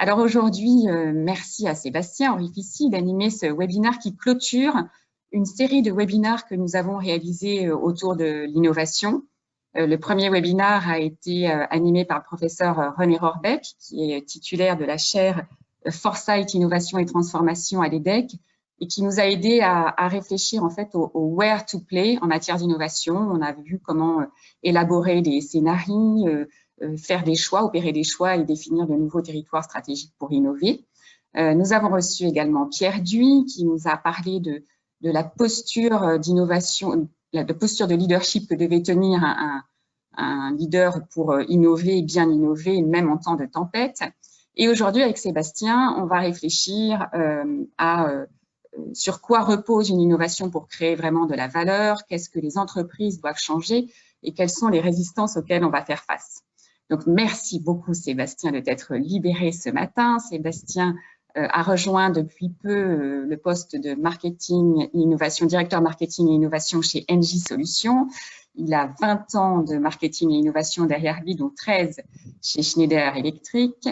Alors aujourd'hui, merci à Sébastien Orifici d'animer ce webinaire qui clôture une série de webinaires que nous avons réalisés autour de l'innovation. Le premier webinaire a été animé par le professeur René Rohrbeck, qui est titulaire de la chaire Foresight, Innovation et Transformation à l'EDEC, et qui nous a aidé à réfléchir en fait au where to play en matière d'innovation. On a vu comment élaborer des scénarios, faire des choix, opérer des choix et définir de nouveaux territoires stratégiques pour innover. Nous avons reçu également Pierre Duy qui nous a parlé de la posture d'innovation, de posture de leadership que devait tenir un leader pour innover, bien innover, même en temps de tempête. Et aujourd'hui, avec Sébastien, on va réfléchir sur quoi repose une innovation pour créer vraiment de la valeur, qu'est-ce que les entreprises doivent changer et quelles sont les résistances auxquelles on va faire face. Donc, merci beaucoup, Sébastien, de t'être libéré ce matin. Sébastien a rejoint depuis peu le poste de marketing et innovation, directeur marketing et innovation chez Engie Solutions. Il a 20 ans de marketing et innovation derrière lui, dont 13 chez Schneider Electric.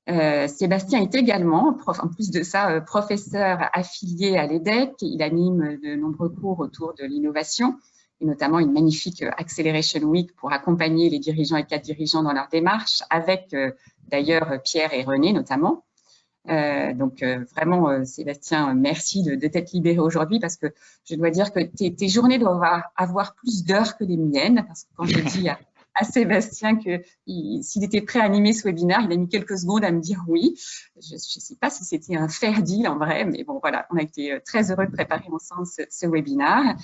Sébastien est également, en plus de ça, professeur affilié à l'EDEC. Il anime de nombreux cours autour de l'innovation, et notamment une magnifique Acceleration Week pour accompagner les dirigeants et cadres dirigeants dans leur démarche, avec d'ailleurs Pierre et René notamment. Vraiment, Sébastien, merci de t'être libéré aujourd'hui, parce que je dois dire que tes journées doivent avoir plus d'heures que les miennes, parce que quand j'ai dit à Sébastien que s'il était prêt à animer ce webinaire, il a mis quelques secondes à me dire oui. Je ne sais pas si c'était un fair deal en vrai, mais bon, voilà, on a été très heureux de préparer ensemble ce webinaire.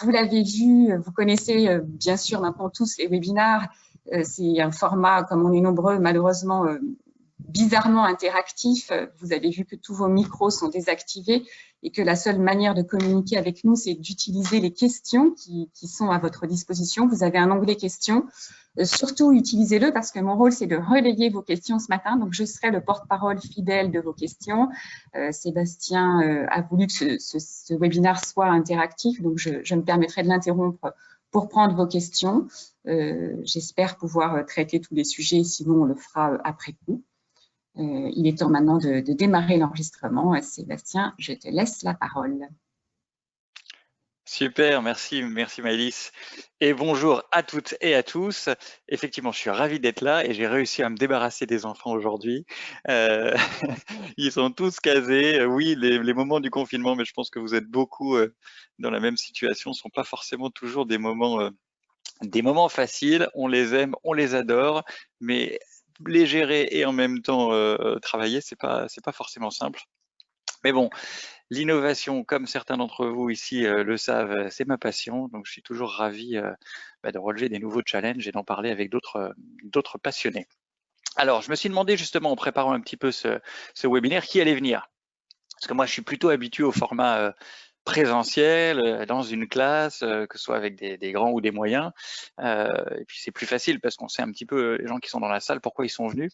Vous l'avez vu, vous connaissez bien sûr maintenant tous les webinaires. C'est un format, comme on est nombreux, malheureusement, bizarrement interactif. Vous avez vu que tous vos micros sont désactivés et que la seule manière de communiquer avec nous, c'est d'utiliser les questions qui sont à votre disposition. Vous avez un onglet questions. Surtout, utilisez-le, parce que mon rôle, c'est de relayer vos questions ce matin. Donc, je serai le porte-parole fidèle de vos questions. Sébastien a voulu que ce webinaire soit interactif, donc je me permettrai de l'interrompre pour prendre vos questions. J'espère pouvoir traiter tous les sujets, sinon on le fera après coup. Il est temps maintenant de démarrer l'enregistrement. Sébastien, je te laisse la parole. Super, merci Maëlys. Et bonjour à toutes et à tous. Effectivement, je suis ravi d'être là et j'ai réussi à me débarrasser des enfants aujourd'hui. Ils sont tous casés. Oui, les moments du confinement, mais je pense que vous êtes beaucoup dans la même situation, ne sont pas forcément toujours des moments faciles. On les aime, on les adore, mais les gérer et en même temps travailler, c'est pas forcément simple. Mais bon, l'innovation, comme certains d'entre vous ici le savent, c'est ma passion. Donc, je suis toujours ravi de relever des nouveaux challenges et d'en parler avec d'autres passionnés. Alors, je me suis demandé justement en préparant un petit peu ce webinaire qui allait venir. Parce que moi, je suis plutôt habitué au format présentiel, dans une classe, que ce soit avec des grands ou des moyens. Et puis, c'est plus facile parce qu'on sait un petit peu, les gens qui sont dans la salle, pourquoi ils sont venus.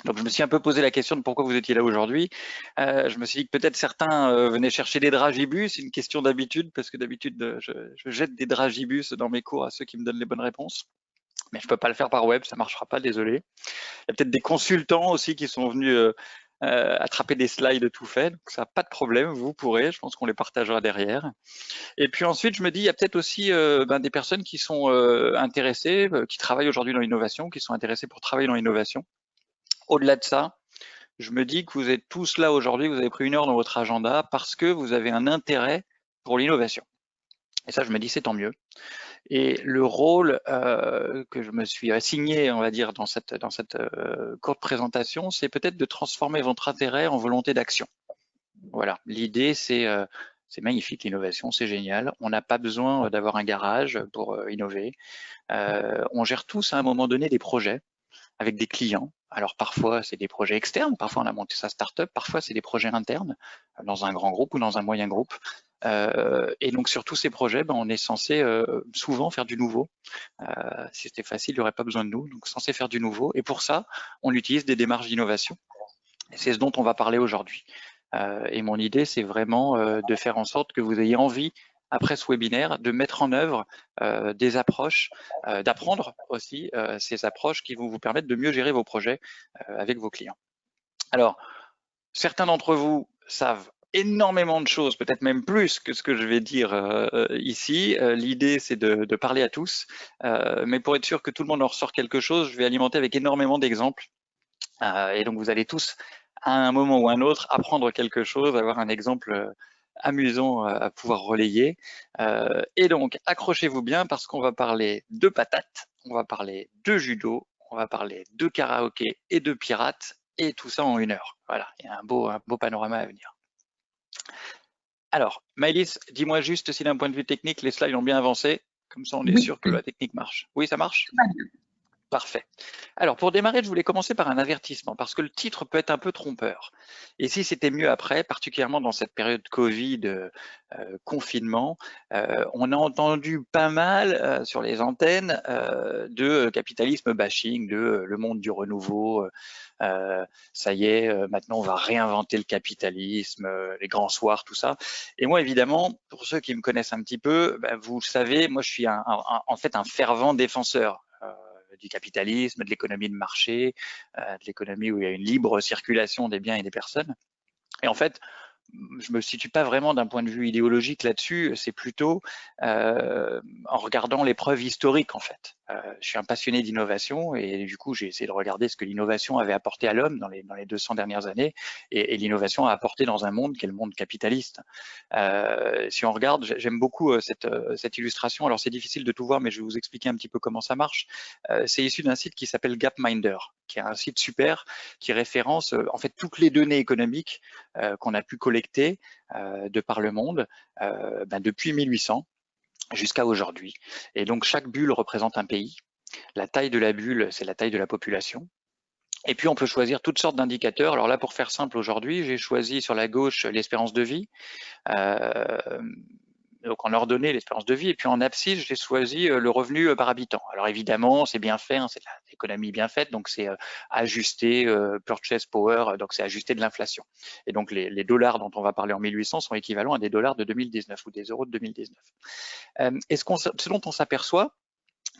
Donc, je me suis un peu posé la question de pourquoi vous étiez là aujourd'hui. Je me suis dit que peut-être certains venaient chercher des dragibus. C'est une question d'habitude, parce que d'habitude, je jette des dragibus dans mes cours à ceux qui me donnent les bonnes réponses. Mais je peux pas le faire par web, ça marchera pas, désolé. Il y a peut-être des consultants aussi qui sont venus attraper des slides tout faits. Donc, ça n'a pas de problème, vous pourrez. Je pense qu'on les partagera derrière. Et puis ensuite, je me dis, il y a peut-être aussi des personnes qui sont intéressées, qui travaillent aujourd'hui dans l'innovation, qui sont intéressées pour travailler dans l'innovation. Au-delà de ça, je me dis que vous êtes tous là aujourd'hui, vous avez pris une heure dans votre agenda parce que vous avez un intérêt pour l'innovation. Et ça, je me dis, c'est tant mieux. Et le rôle que je me suis assigné, on va dire, dans cette courte présentation, c'est peut-être de transformer votre intérêt en volonté d'action. Voilà, l'idée, c'est magnifique, l'innovation, c'est génial. On n'a pas besoin d'avoir un garage pour innover. On gère tous à un moment donné des projets avec des clients. Alors parfois, c'est des projets externes, parfois on a monté sa start-up, parfois c'est des projets internes, dans un grand groupe ou dans un moyen groupe. Et donc sur tous ces projets, on est censé souvent faire du nouveau. Si c'était facile, il n'y aurait pas besoin de nous, donc censé faire du nouveau. Et pour ça, on utilise des démarches d'innovation. Et c'est ce dont on va parler aujourd'hui. Et mon idée, c'est vraiment de faire en sorte que vous ayez envie, après ce webinaire, de mettre en œuvre des approches, d'apprendre aussi ces approches qui vont vous permettre de mieux gérer vos projets avec vos clients. Alors, certains d'entre vous savent énormément de choses, peut-être même plus que ce que je vais dire ici. L'idée, c'est de parler à tous, mais pour être sûr que tout le monde en ressort quelque chose, je vais alimenter avec énormément d'exemples. Et donc, vous allez tous, à un moment ou un autre, apprendre quelque chose, avoir un exemple amusant à pouvoir relayer. Et donc, accrochez-vous bien parce qu'on va parler de patates, on va parler de judo, on va parler de karaoké et de pirates, et tout ça en 1 heure. Voilà, il y a un beau panorama à venir. Alors, Maëlys, dis-moi juste si d'un point de vue technique, les slides ont bien avancé. Comme ça, on est Oui, sûr que la technique marche. Oui, ça marche? tout va bien. Parfait. Alors, pour démarrer, je voulais commencer par un avertissement, parce que le titre peut être un peu trompeur. Et si c'était mieux après, particulièrement dans cette période Covid, confinement, on a entendu pas mal sur les antennes de capitalisme bashing, de le monde du renouveau, ça y est, maintenant on va réinventer le capitalisme, les grands soirs, tout ça. Et moi, évidemment, pour ceux qui me connaissent un petit peu, vous le savez, moi je suis en fait un fervent défenseur du capitalisme, de l'économie de marché, de l'économie où il y a une libre circulation des biens et des personnes. Et en fait, je me situe pas vraiment d'un point de vue idéologique là-dessus, c'est plutôt en regardant les preuves historiques en fait. Je suis un passionné d'innovation et du coup j'ai essayé de regarder ce que l'innovation avait apporté à l'homme dans les 200 dernières années et l'innovation a apporté dans un monde qui est le monde capitaliste. Si on regarde, j'aime beaucoup cette illustration, alors c'est difficile de tout voir mais je vais vous expliquer un petit peu comment ça marche. C'est issu d'un site qui s'appelle Gapminder, qui est un site super qui référence en fait toutes les données économiques qu'on a pu collecter de par le monde depuis 1800 jusqu'à aujourd'hui. Et donc chaque bulle représente un pays. La taille de la bulle, c'est la taille de la population. Et puis on peut choisir toutes sortes d'indicateurs. Alors là, pour faire simple aujourd'hui, j'ai choisi sur la gauche l'espérance de vie. Donc en ordonnée l'espérance de vie, et puis en abscisse, j'ai choisi le revenu par habitant. Alors évidemment, c'est bien fait, hein, c'est de l'économie bien faite, donc c'est ajusté, purchase power, donc c'est ajusté de l'inflation. Et donc les dollars dont on va parler en 1800 sont équivalents à des dollars de 2019 ou des euros de 2019. Et ce dont on s'aperçoit,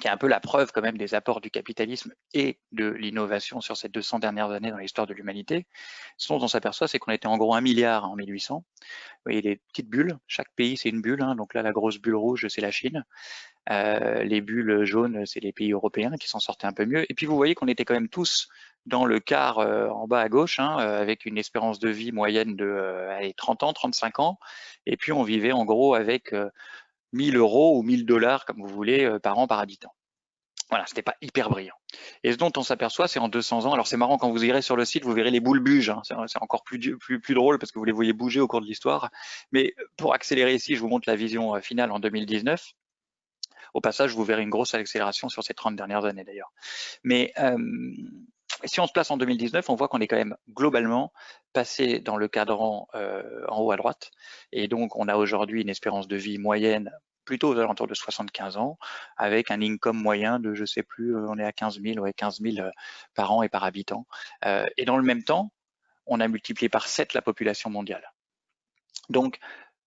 qui est un peu la preuve quand même des apports du capitalisme et de l'innovation sur ces 200 dernières années dans l'histoire de l'humanité, ce dont on s'aperçoit, c'est qu'on était en gros 1 milliard en 1800. Vous voyez des petites bulles, chaque pays c'est une bulle, hein. Donc là la grosse bulle rouge c'est la Chine, les bulles jaunes c'est les pays européens qui s'en sortaient un peu mieux, et puis vous voyez qu'on était quand même tous dans le quart en bas à gauche, hein, avec une espérance de vie moyenne de 30 ans, 35 ans, et puis on vivait en gros avec 1000 euros ou 1000 dollars comme vous voulez par an par habitant. Voilà, c'était pas hyper brillant. Et ce dont on s'aperçoit, c'est en 200 ans. Alors c'est marrant, quand vous irez sur le site, vous verrez les boules bugent. Hein. C'est encore plus drôle parce que vous les voyez bouger au cours de l'histoire. Mais pour accélérer ici, je vous montre la vision finale en 2019. Au passage, vous verrez une grosse accélération sur ces 30 dernières années d'ailleurs. Mais si on se place en 2019, on voit qu'on est quand même globalement passé dans le cadran en haut à droite. Et donc, on a aujourd'hui une espérance de vie moyenne plutôt aux alentours de 75 ans, avec un income moyen de, je sais plus, on est à 15 000, ouais, 15 000 par an et par habitant. Et dans le même temps, on a multiplié par 7 la population mondiale. Donc,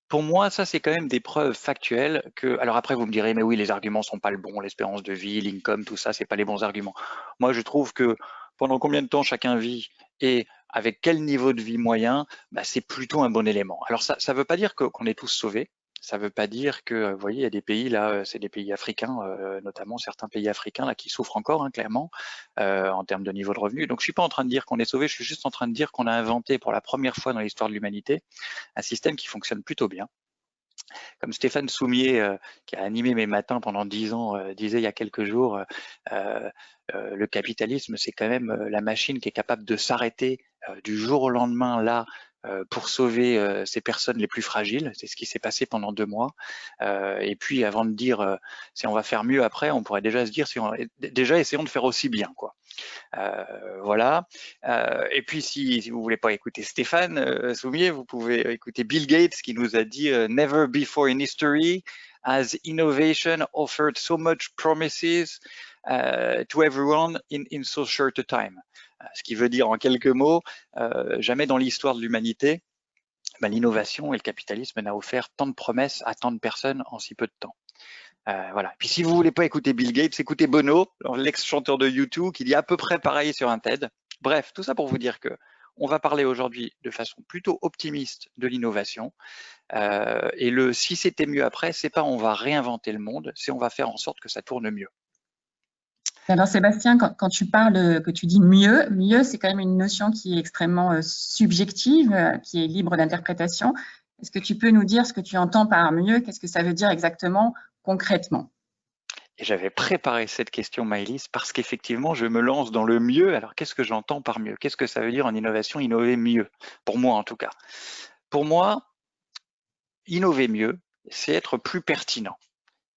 pour moi, ça, c'est quand même des preuves factuelles que, alors après, vous me direz, mais oui, les arguments sont pas le bon, l'espérance de vie, l'income, tout ça, c'est pas les bons arguments. Moi, je trouve que pendant combien de temps chacun vit et avec quel niveau de vie moyen, c'est plutôt un bon élément. Alors, ça veut pas dire qu'on est tous sauvés. Ça veut pas dire que, vous voyez, il y a des pays là, c'est des pays africains, notamment certains pays africains là qui souffrent encore, hein, clairement, en termes de niveau de revenu. Donc, je suis pas en train de dire qu'on est sauvé, je suis juste en train de dire qu'on a inventé pour la première fois dans l'histoire de l'humanité un système qui fonctionne plutôt bien. Comme Stéphane Soumier, qui a animé mes matins pendant 10 ans, disait il y a quelques jours, le capitalisme, c'est quand même la machine qui est capable de s'arrêter du jour au lendemain là pour sauver ces personnes les plus fragiles. C'est ce qui s'est passé pendant 2 mois. Et puis avant de dire si on va faire mieux après, on pourrait déjà se dire déjà essayons de faire aussi bien, quoi. Voilà. Et puis si vous voulez pas écouter Stéphane Soumier, vous pouvez écouter Bill Gates qui nous a dit never before in history has innovation offered so much promises to everyone in so short a time. Ce qui veut dire en quelques mots, jamais dans l'histoire de l'humanité, l'innovation et le capitalisme n'a offert tant de promesses à tant de personnes en si peu de temps. Voilà. Puis si vous voulez pas écouter Bill Gates, écoutez Bono, l'ex-chanteur de U2, qui dit à peu près pareil sur un TED. Bref, tout ça pour vous dire que on va parler aujourd'hui de façon plutôt optimiste de l'innovation. Et si c'était mieux après, c'est pas on va réinventer le monde, c'est on va faire en sorte que ça tourne mieux. Alors Sébastien, quand tu parles, que tu dis mieux, c'est quand même une notion qui est extrêmement subjective, qui est libre d'interprétation. Est-ce que tu peux nous dire ce que tu entends par mieux? Qu'est-ce que ça veut dire exactement, concrètement? Et j'avais préparé cette question, Maëlys, parce qu'effectivement, je me lance dans le mieux. Alors, qu'est-ce que j'entends par mieux? Qu'est-ce que ça veut dire en innovation, innover mieux? Pour moi, en tout cas. Pour moi, innover mieux, c'est être plus pertinent.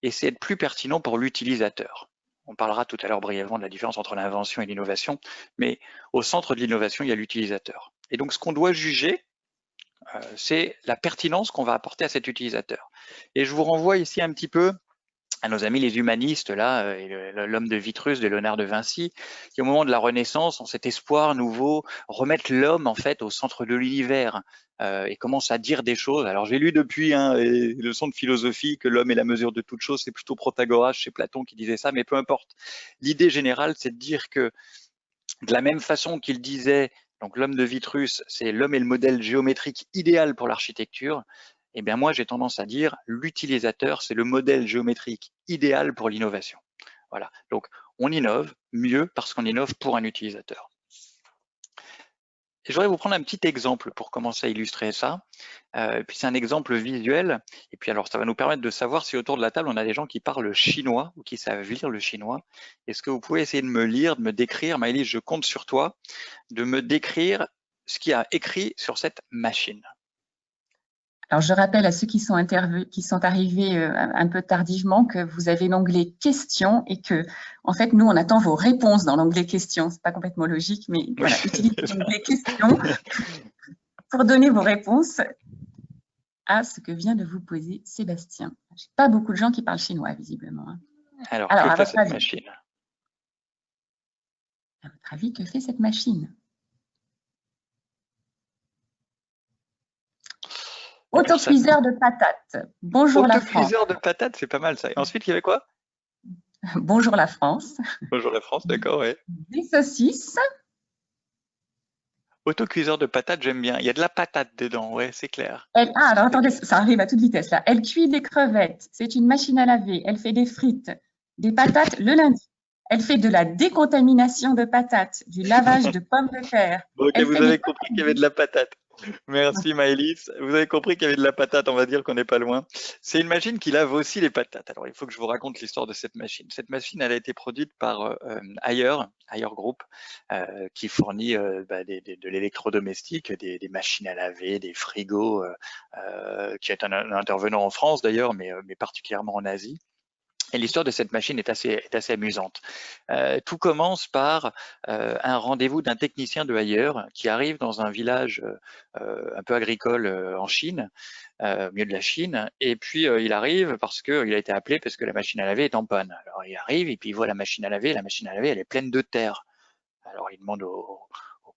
Et c'est être plus pertinent pour l'utilisateur. On parlera tout à l'heure brièvement de la différence entre l'invention et l'innovation, mais au centre de l'innovation, il y a l'utilisateur. Et donc, ce qu'on doit juger, c'est la pertinence qu'on va apporter à cet utilisateur. Et je vous renvoie ici un petit peu à nos amis les humanistes, là, l'homme de Vitruve de Léonard de Vinci, qui au moment de la Renaissance, ont cet espoir nouveau, remettre l'homme en fait au centre de l'univers, et commence à dire des choses. Alors j'ai lu depuis les leçons de philosophie que l'homme est la mesure de toute chose, c'est plutôt Protagoras chez Platon qui disait ça, mais peu importe. L'idée générale, c'est de dire que de la même façon qu'il disait, donc l'homme de Vitruve, c'est l'homme est le modèle géométrique idéal pour l'architecture. Eh bien moi, j'ai tendance à dire l'utilisateur, c'est le modèle géométrique idéal pour l'innovation. Voilà. Donc, on innove mieux parce qu'on innove pour un utilisateur. Et je voudrais vous prendre un petit exemple pour commencer à illustrer ça. Puis c'est un exemple visuel. Et puis alors, ça va nous permettre de savoir si autour de la table, on a des gens qui parlent chinois ou qui savent lire le chinois. Est-ce que vous pouvez essayer de me lire, de me décrire, Maëlys, je compte sur toi, de me décrire ce qu'il y a écrit sur cette machine. Alors, je rappelle à ceux qui sont arrivés un peu tardivement que vous avez l'onglet questions et que, en fait, nous, on attend vos réponses dans l'onglet questions. C'est pas complètement logique, mais voilà, utilisez l'onglet questions pour donner vos réponses à ce que vient de vous poser Sébastien. J'ai pas beaucoup de gens qui parlent chinois, visiblement. Alors que fait cette machine? À votre avis, que fait cette machine? Autocuiseur de patates. Bonjour la France. Autocuiseur de patates, c'est pas mal ça. Et ensuite, il y avait quoi? Bonjour la France. Bonjour la France, d'accord, ouais. Des saucisses. Autocuiseur de patates, j'aime bien. Il y a de la patate dedans, ouais, c'est clair. Alors attendez, ça arrive à toute vitesse là. Elle cuit des crevettes. C'est une machine à laver. Elle fait des frites, des patates le lundi. Elle fait de la décontamination de patates, du lavage de pommes de terre. Ok, vous avez compris qu'il y avait de la patate. Merci Maëlys. Vous avez compris qu'il y avait de la patate, on va dire qu'on n'est pas loin. C'est une machine qui lave aussi les patates. Alors, il faut que je vous raconte l'histoire de cette machine. Cette machine, elle a été produite par Haier Group, qui fournit de l'électrodomestique, des machines à laver, des frigos, qui est un intervenant en France d'ailleurs, mais particulièrement en Asie. Et l'histoire de cette machine est assez amusante. Tout commence par un rendez-vous d'un technicien de Haier qui arrive dans un village un peu agricole en Chine, au milieu de la Chine, et puis il arrive parce qu'il a été appelé parce que la machine à laver est en panne. Alors il arrive et puis il voit la machine à laver elle est pleine de terre. Alors il demande au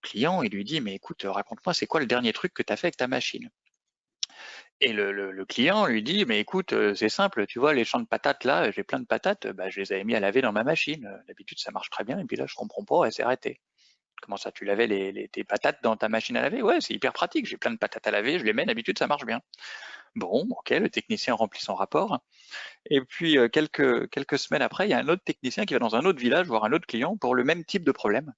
client, il lui dit mais écoute, raconte-moi c'est quoi le dernier truc que tu as fait avec ta machine? Et le client lui dit, mais écoute, c'est simple, tu vois, les champs de patates là, j'ai plein de patates, bah, je les avais mis à laver dans ma machine. D'habitude, ça marche très bien, et puis là, je comprends pas, elle s'est arrêtée. Comment ça, tu lavais tes patates dans ta machine à laver? Ouais, c'est hyper pratique, j'ai plein de patates à laver, je les mets, d'habitude, ça marche bien. Bon, ok, le technicien remplit son rapport. Et puis, quelques semaines après, il y a un autre technicien qui va dans un autre village voir un autre client pour le même type de problème.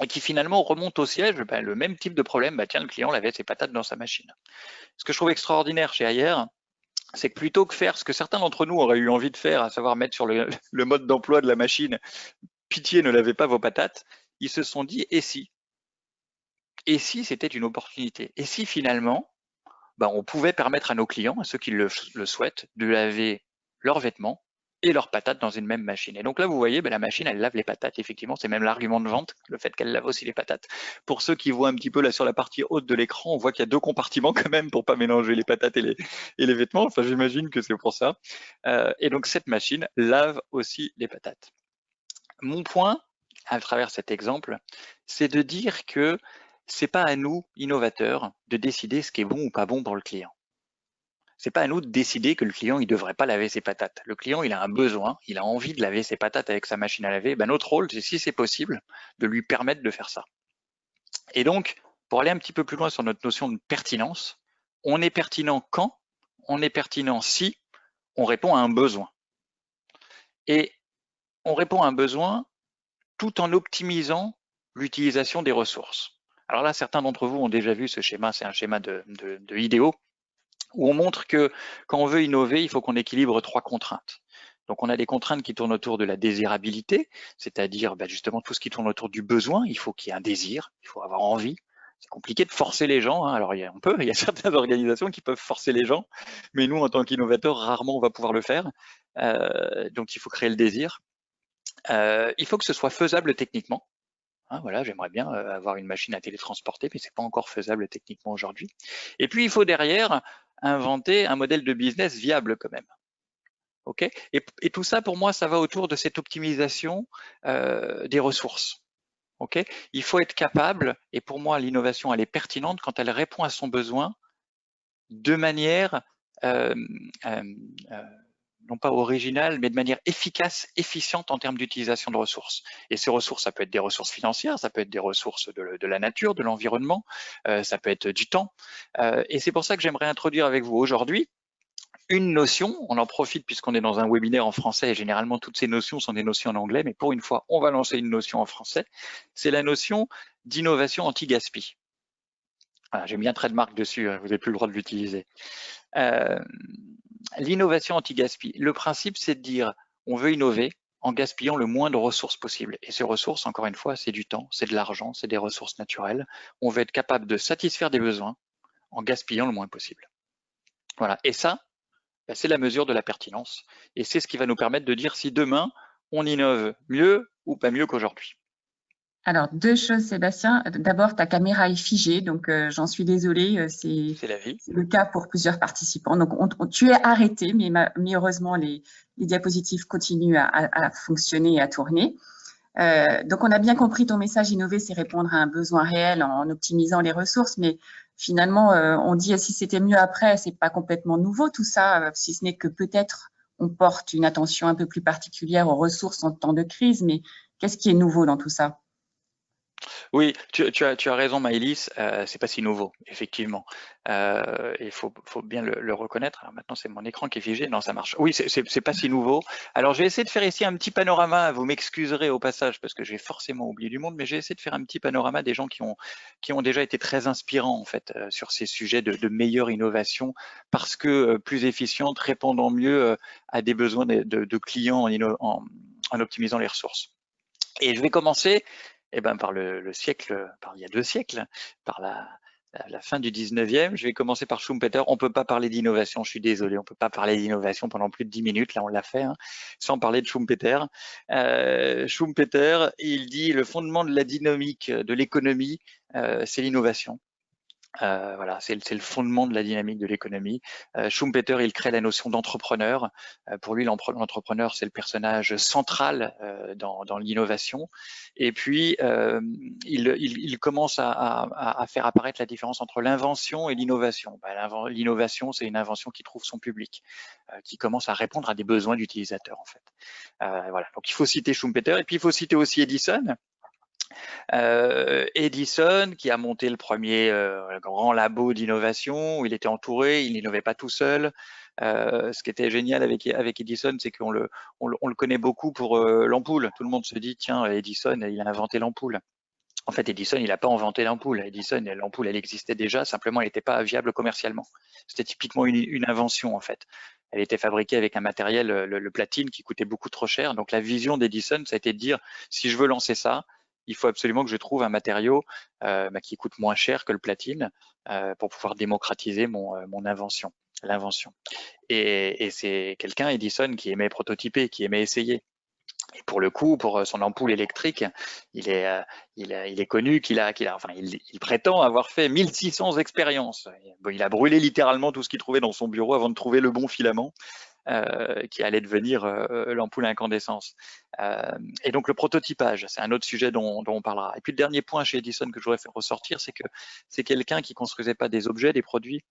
Et qui finalement remonte au siège, le même type de problème, tiens, le client lavait ses patates dans sa machine. Ce que je trouve extraordinaire chez Haier, c'est que plutôt que faire ce que certains d'entre nous auraient eu envie de faire, à savoir mettre sur le mode d'emploi de la machine, pitié, ne lavez pas vos patates, ils se sont dit, et si? Et si c'était une opportunité? Et si finalement, on pouvait permettre à nos clients, à ceux qui le souhaitent, de laver leurs vêtements et leurs patates dans une même machine. Et donc là, vous voyez, la machine, elle lave les patates. Effectivement, c'est même l'argument de vente, le fait qu'elle lave aussi les patates. Pour ceux qui voient un petit peu là sur la partie haute de l'écran, on voit qu'il y a deux compartiments quand même pour pas mélanger les patates et les vêtements. Enfin, j'imagine que c'est pour ça. Et donc, cette machine lave aussi les patates. Mon point, à travers cet exemple, c'est de dire que c'est pas à nous, innovateurs, de décider ce qui est bon ou pas bon pour le client. C'est pas à nous de décider que le client il devrait pas laver ses patates. Le client il a un besoin, il a envie de laver ses patates avec sa machine à laver. Notre rôle, c'est si c'est possible, de lui permettre de faire ça. Et donc, Pour aller un petit peu plus loin sur notre notion de pertinence, on est pertinent quand? On est pertinent si on répond à un besoin. Et on répond à un besoin tout en optimisant l'utilisation des ressources. Alors là, certains d'entre vous ont déjà vu ce schéma, c'est un schéma de IDEO, où on montre que quand on veut innover, il faut qu'on équilibre 3 contraintes. Donc on a des contraintes qui tournent autour de la désirabilité, c'est-à-dire justement tout ce qui tourne autour du besoin, il faut qu'il y ait un désir, il faut avoir envie. C'est compliqué de forcer les gens, hein. Alors il y a certaines organisations qui peuvent forcer les gens, mais nous en tant qu'innovateurs, rarement on va pouvoir le faire. Donc il faut créer le désir. Il faut que ce soit faisable techniquement. Hein, voilà, j'aimerais bien avoir une machine à télétransporter, mais c'est pas encore faisable techniquement aujourd'hui. Et puis il faut derrière inventer un modèle de business viable quand même. Okay, et tout ça, pour moi, ça va autour de cette optimisation des ressources. Okay, il faut être capable, et pour moi, l'innovation, elle est pertinente quand elle répond à son besoin de manière non pas originale, mais de manière efficace, efficiente en termes d'utilisation de ressources. Et ces ressources, ça peut être des ressources financières, ça peut être des ressources de la nature, de l'environnement, ça peut être du temps. Et c'est pour ça que j'aimerais introduire avec vous aujourd'hui une notion, on en profite puisqu'on est dans un webinaire en français et généralement toutes ces notions sont des notions en anglais, mais pour une fois, on va lancer une notion en français. C'est la notion d'innovation anti-gaspi. Voilà, j'ai mis un trait de marque dessus, vous n'avez plus le droit de l'utiliser. L'innovation anti-gaspi, le principe c'est de dire on veut innover en gaspillant le moins de ressources possible. Et ces ressources, encore une fois, c'est du temps, c'est de l'argent, c'est des ressources naturelles. On veut être capable de satisfaire des besoins en gaspillant le moins possible. Voilà, et ça, c'est la mesure de la pertinence. Et c'est ce qui va nous permettre de dire si demain, on innove mieux ou pas mieux qu'aujourd'hui. Alors, 2 choses, Sébastien. D'abord, ta caméra est figée, donc j'en suis désolée. C'est la vie. le cas pour plusieurs participants. Donc, tu es arrêté, mais heureusement, les diapositives continuent à fonctionner et à tourner. Donc, on a bien compris ton message. Innover, c'est répondre à un besoin réel en optimisant les ressources. Mais finalement, on dit si c'était mieux après, c'est pas complètement nouveau tout ça, si ce n'est que peut-être on porte une attention un peu plus particulière aux ressources en temps de crise. Mais qu'est-ce qui est nouveau dans tout ça? Oui, tu as raison, Maëlys, c'est pas si nouveau, effectivement. Il faut bien le reconnaître. Alors maintenant, c'est mon écran qui est figé. Non, ça marche. Oui, c'est pas si nouveau. Alors, j'ai essayé de faire ici un petit panorama. Vous m'excuserez au passage parce que j'ai forcément oublié du monde, mais j'ai essayé de faire un petit panorama des gens qui ont déjà été très inspirants, en fait, sur ces sujets de meilleure innovation parce que plus efficiente, répondant mieux à des besoins de clients en optimisant les ressources. Et je vais commencer par le siècle, par il y a 2 siècles, par la fin du 19e. Je vais commencer par Schumpeter. On ne peut pas parler d'innovation, je suis désolé, on ne peut pas parler d'innovation pendant plus de 10 minutes, là on l'a fait, hein, sans parler de Schumpeter. Schumpeter, il dit le fondement de la dynamique de l'économie, c'est l'innovation. Voilà, c'est le fondement de la dynamique de l'économie. Schumpeter, il crée la notion d'entrepreneur. Pour lui, l'entrepreneur, c'est le personnage central dans l'innovation. Et puis, il commence à faire apparaître la différence entre l'invention et l'innovation. L'innovation, c'est une invention qui trouve son public, qui commence à répondre à des besoins d'utilisateurs, en fait. Voilà. Donc, il faut citer Schumpeter. Et puis, il faut citer aussi Edison. Edison, qui a monté le premier grand labo d'innovation, où il était entouré, il n'innovait pas tout seul. Ce qui était génial avec Edison, c'est qu'on le connaît beaucoup pour l'ampoule. Tout le monde se dit, tiens, Edison, il a inventé l'ampoule. En fait, Edison, il n'a pas inventé l'ampoule. Edison, l'ampoule, elle existait déjà, simplement, elle n'était pas viable commercialement. C'était typiquement une invention, en fait. Elle était fabriquée avec un matériel, le platine, qui coûtait beaucoup trop cher. Donc, la vision d'Edison, ça a été de dire, si je veux lancer ça, il faut absolument que je trouve un matériau qui coûte moins cher que le platine pour pouvoir démocratiser mon invention, l'invention. Et c'est quelqu'un, Edison, qui aimait prototyper, qui aimait essayer. Et pour le coup, pour son ampoule électrique, il est connu il prétend avoir fait 1600 expériences. Bon, il a brûlé littéralement tout ce qu'il trouvait dans son bureau avant de trouver le bon filament qui allait devenir l'ampoule à incandescence. Et donc le prototypage, c'est un autre sujet dont on parlera. Et puis le dernier point chez Edison que je voudrais faire ressortir, c'est que c'est quelqu'un qui construisait pas des objets, des produits,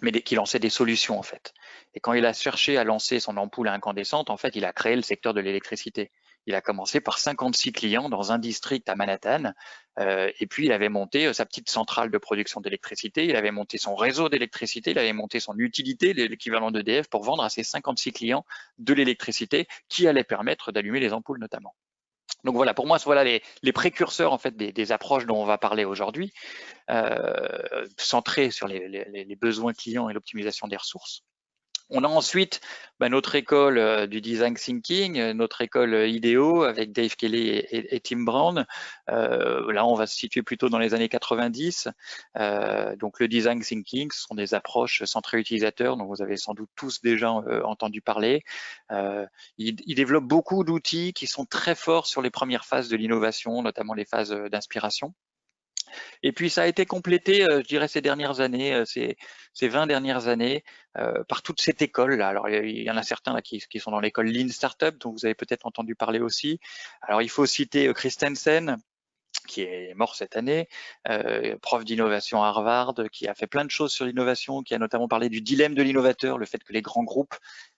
mais qui lançait des solutions en fait. Et quand il a cherché à lancer son ampoule incandescente, en fait, il a créé le secteur de l'électricité. Il a commencé par 56 clients dans un district à Manhattan, et puis il avait monté sa petite centrale de production d'électricité, il avait monté son réseau d'électricité, il avait monté son utilité, l'équivalent d'EDF, pour vendre à ses 56 clients de l'électricité qui allait permettre d'allumer les ampoules notamment. Donc voilà, pour moi, voilà les précurseurs en fait des approches dont on va parler aujourd'hui, centrées sur les besoins clients et l'optimisation des ressources. On a ensuite notre école du design thinking, notre école IDEO avec Dave Kelly et Tim Brown. Là, on va se situer plutôt dans les années 90. Donc, le design thinking, ce sont des approches centrées utilisateurs dont vous avez sans doute tous déjà entendu parler. Il développe beaucoup d'outils qui sont très forts sur les premières phases de l'innovation, notamment les phases d'inspiration. Et puis, ça a été complété, je dirais, ces dernières années, ces 20 dernières années, par toute cette école-là. Alors, il y en a certains là, qui sont dans l'école Lean Startup, dont vous avez peut-être entendu parler aussi. Alors, il faut citer Christensen, qui est mort cette année, prof d'innovation à Harvard, qui a fait plein de choses sur l'innovation, qui a notamment parlé du dilemme de l'innovateur, le fait que les grands groupes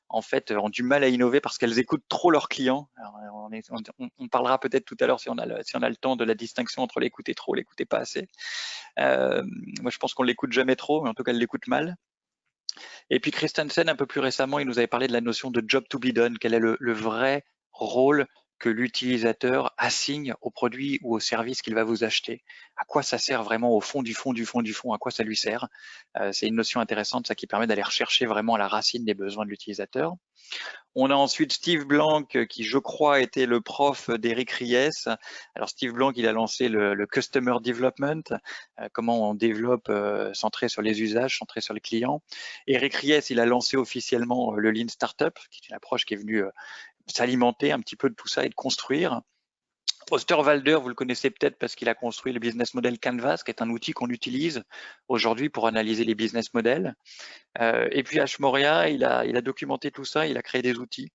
en fait ont du mal à innover parce qu'elles écoutent trop leurs clients. Alors, on parlera peut-être tout à l'heure si on a le temps de la distinction entre l'écouter trop, l'écouter pas assez. Moi, je pense qu'on l'écoute jamais trop, mais en tout cas, elle l'écoute mal. Et puis Christensen, un peu plus récemment, il nous avait parlé de la notion de job to be done. Quel est le vrai rôle que l'utilisateur assigne au produit ou au service qu'il va vous acheter? À quoi ça sert vraiment au fond du fond du fond du fond? À quoi ça lui sert? C'est une notion intéressante, ça, qui permet d'aller rechercher vraiment à la racine des besoins de l'utilisateur. On a ensuite Steve Blank, qui je crois était le prof d'Eric Ries. Alors Steve Blank, il a lancé le Customer Development, comment on développe centré sur les usages, centré sur les clients. Eric Ries, il a lancé officiellement le Lean Startup, qui est une approche qui est venue s'alimenter un petit peu de tout ça et de construire. Osterwalder, vous le connaissez peut-être parce qu'il a construit le business model Canvas, qui est un outil qu'on utilise aujourd'hui pour analyser les business models. Et puis Ash Maurya, il a documenté tout ça, il a créé des outils.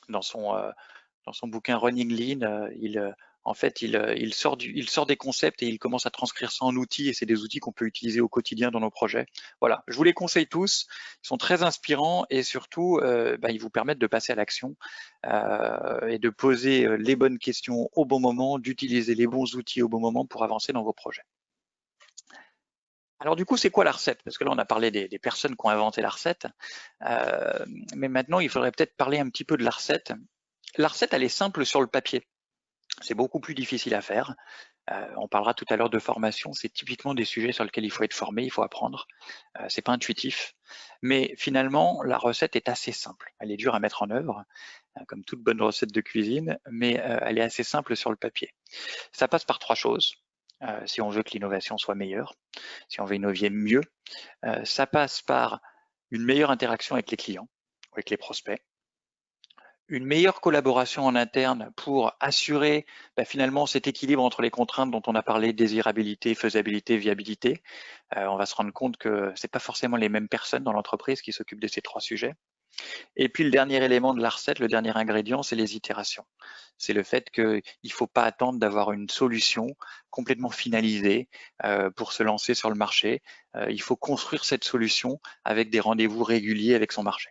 Dans son bouquin Running Lean, il sort des concepts et il commence à transcrire ça en outils, et c'est des outils qu'on peut utiliser au quotidien dans nos projets. Voilà, je vous les conseille tous, ils sont très inspirants et surtout, ils vous permettent de passer à l'action et de poser les bonnes questions au bon moment, d'utiliser les bons outils au bon moment pour avancer dans vos projets. Alors du coup, c'est quoi la recette? Parce que là, on a parlé des personnes qui ont inventé la recette, mais maintenant, il faudrait peut-être parler un petit peu de la recette. La recette, elle est simple sur le papier. C'est beaucoup plus difficile à faire. On parlera tout à l'heure de formation. C'est typiquement des sujets sur lesquels il faut être formé, il faut apprendre. C'est pas intuitif. Mais finalement, la recette est assez simple. Elle est dure à mettre en œuvre, comme toute bonne recette de cuisine, mais elle est assez simple sur le papier. Ça passe par trois choses. Si on veut que l'innovation soit meilleure, si on veut innover mieux, ça passe par une meilleure interaction avec les clients, avec les prospects, une meilleure collaboration en interne pour assurer finalement cet équilibre entre les contraintes dont on a parlé, désirabilité, faisabilité, viabilité. On va se rendre compte que c'est pas forcément les mêmes personnes dans l'entreprise qui s'occupent de ces trois sujets. Et puis le dernier élément de la recette, le dernier ingrédient, c'est les itérations. C'est le fait qu'il ne faut pas attendre d'avoir une solution complètement finalisée pour se lancer sur le marché. Il faut construire cette solution avec des rendez-vous réguliers avec son marché.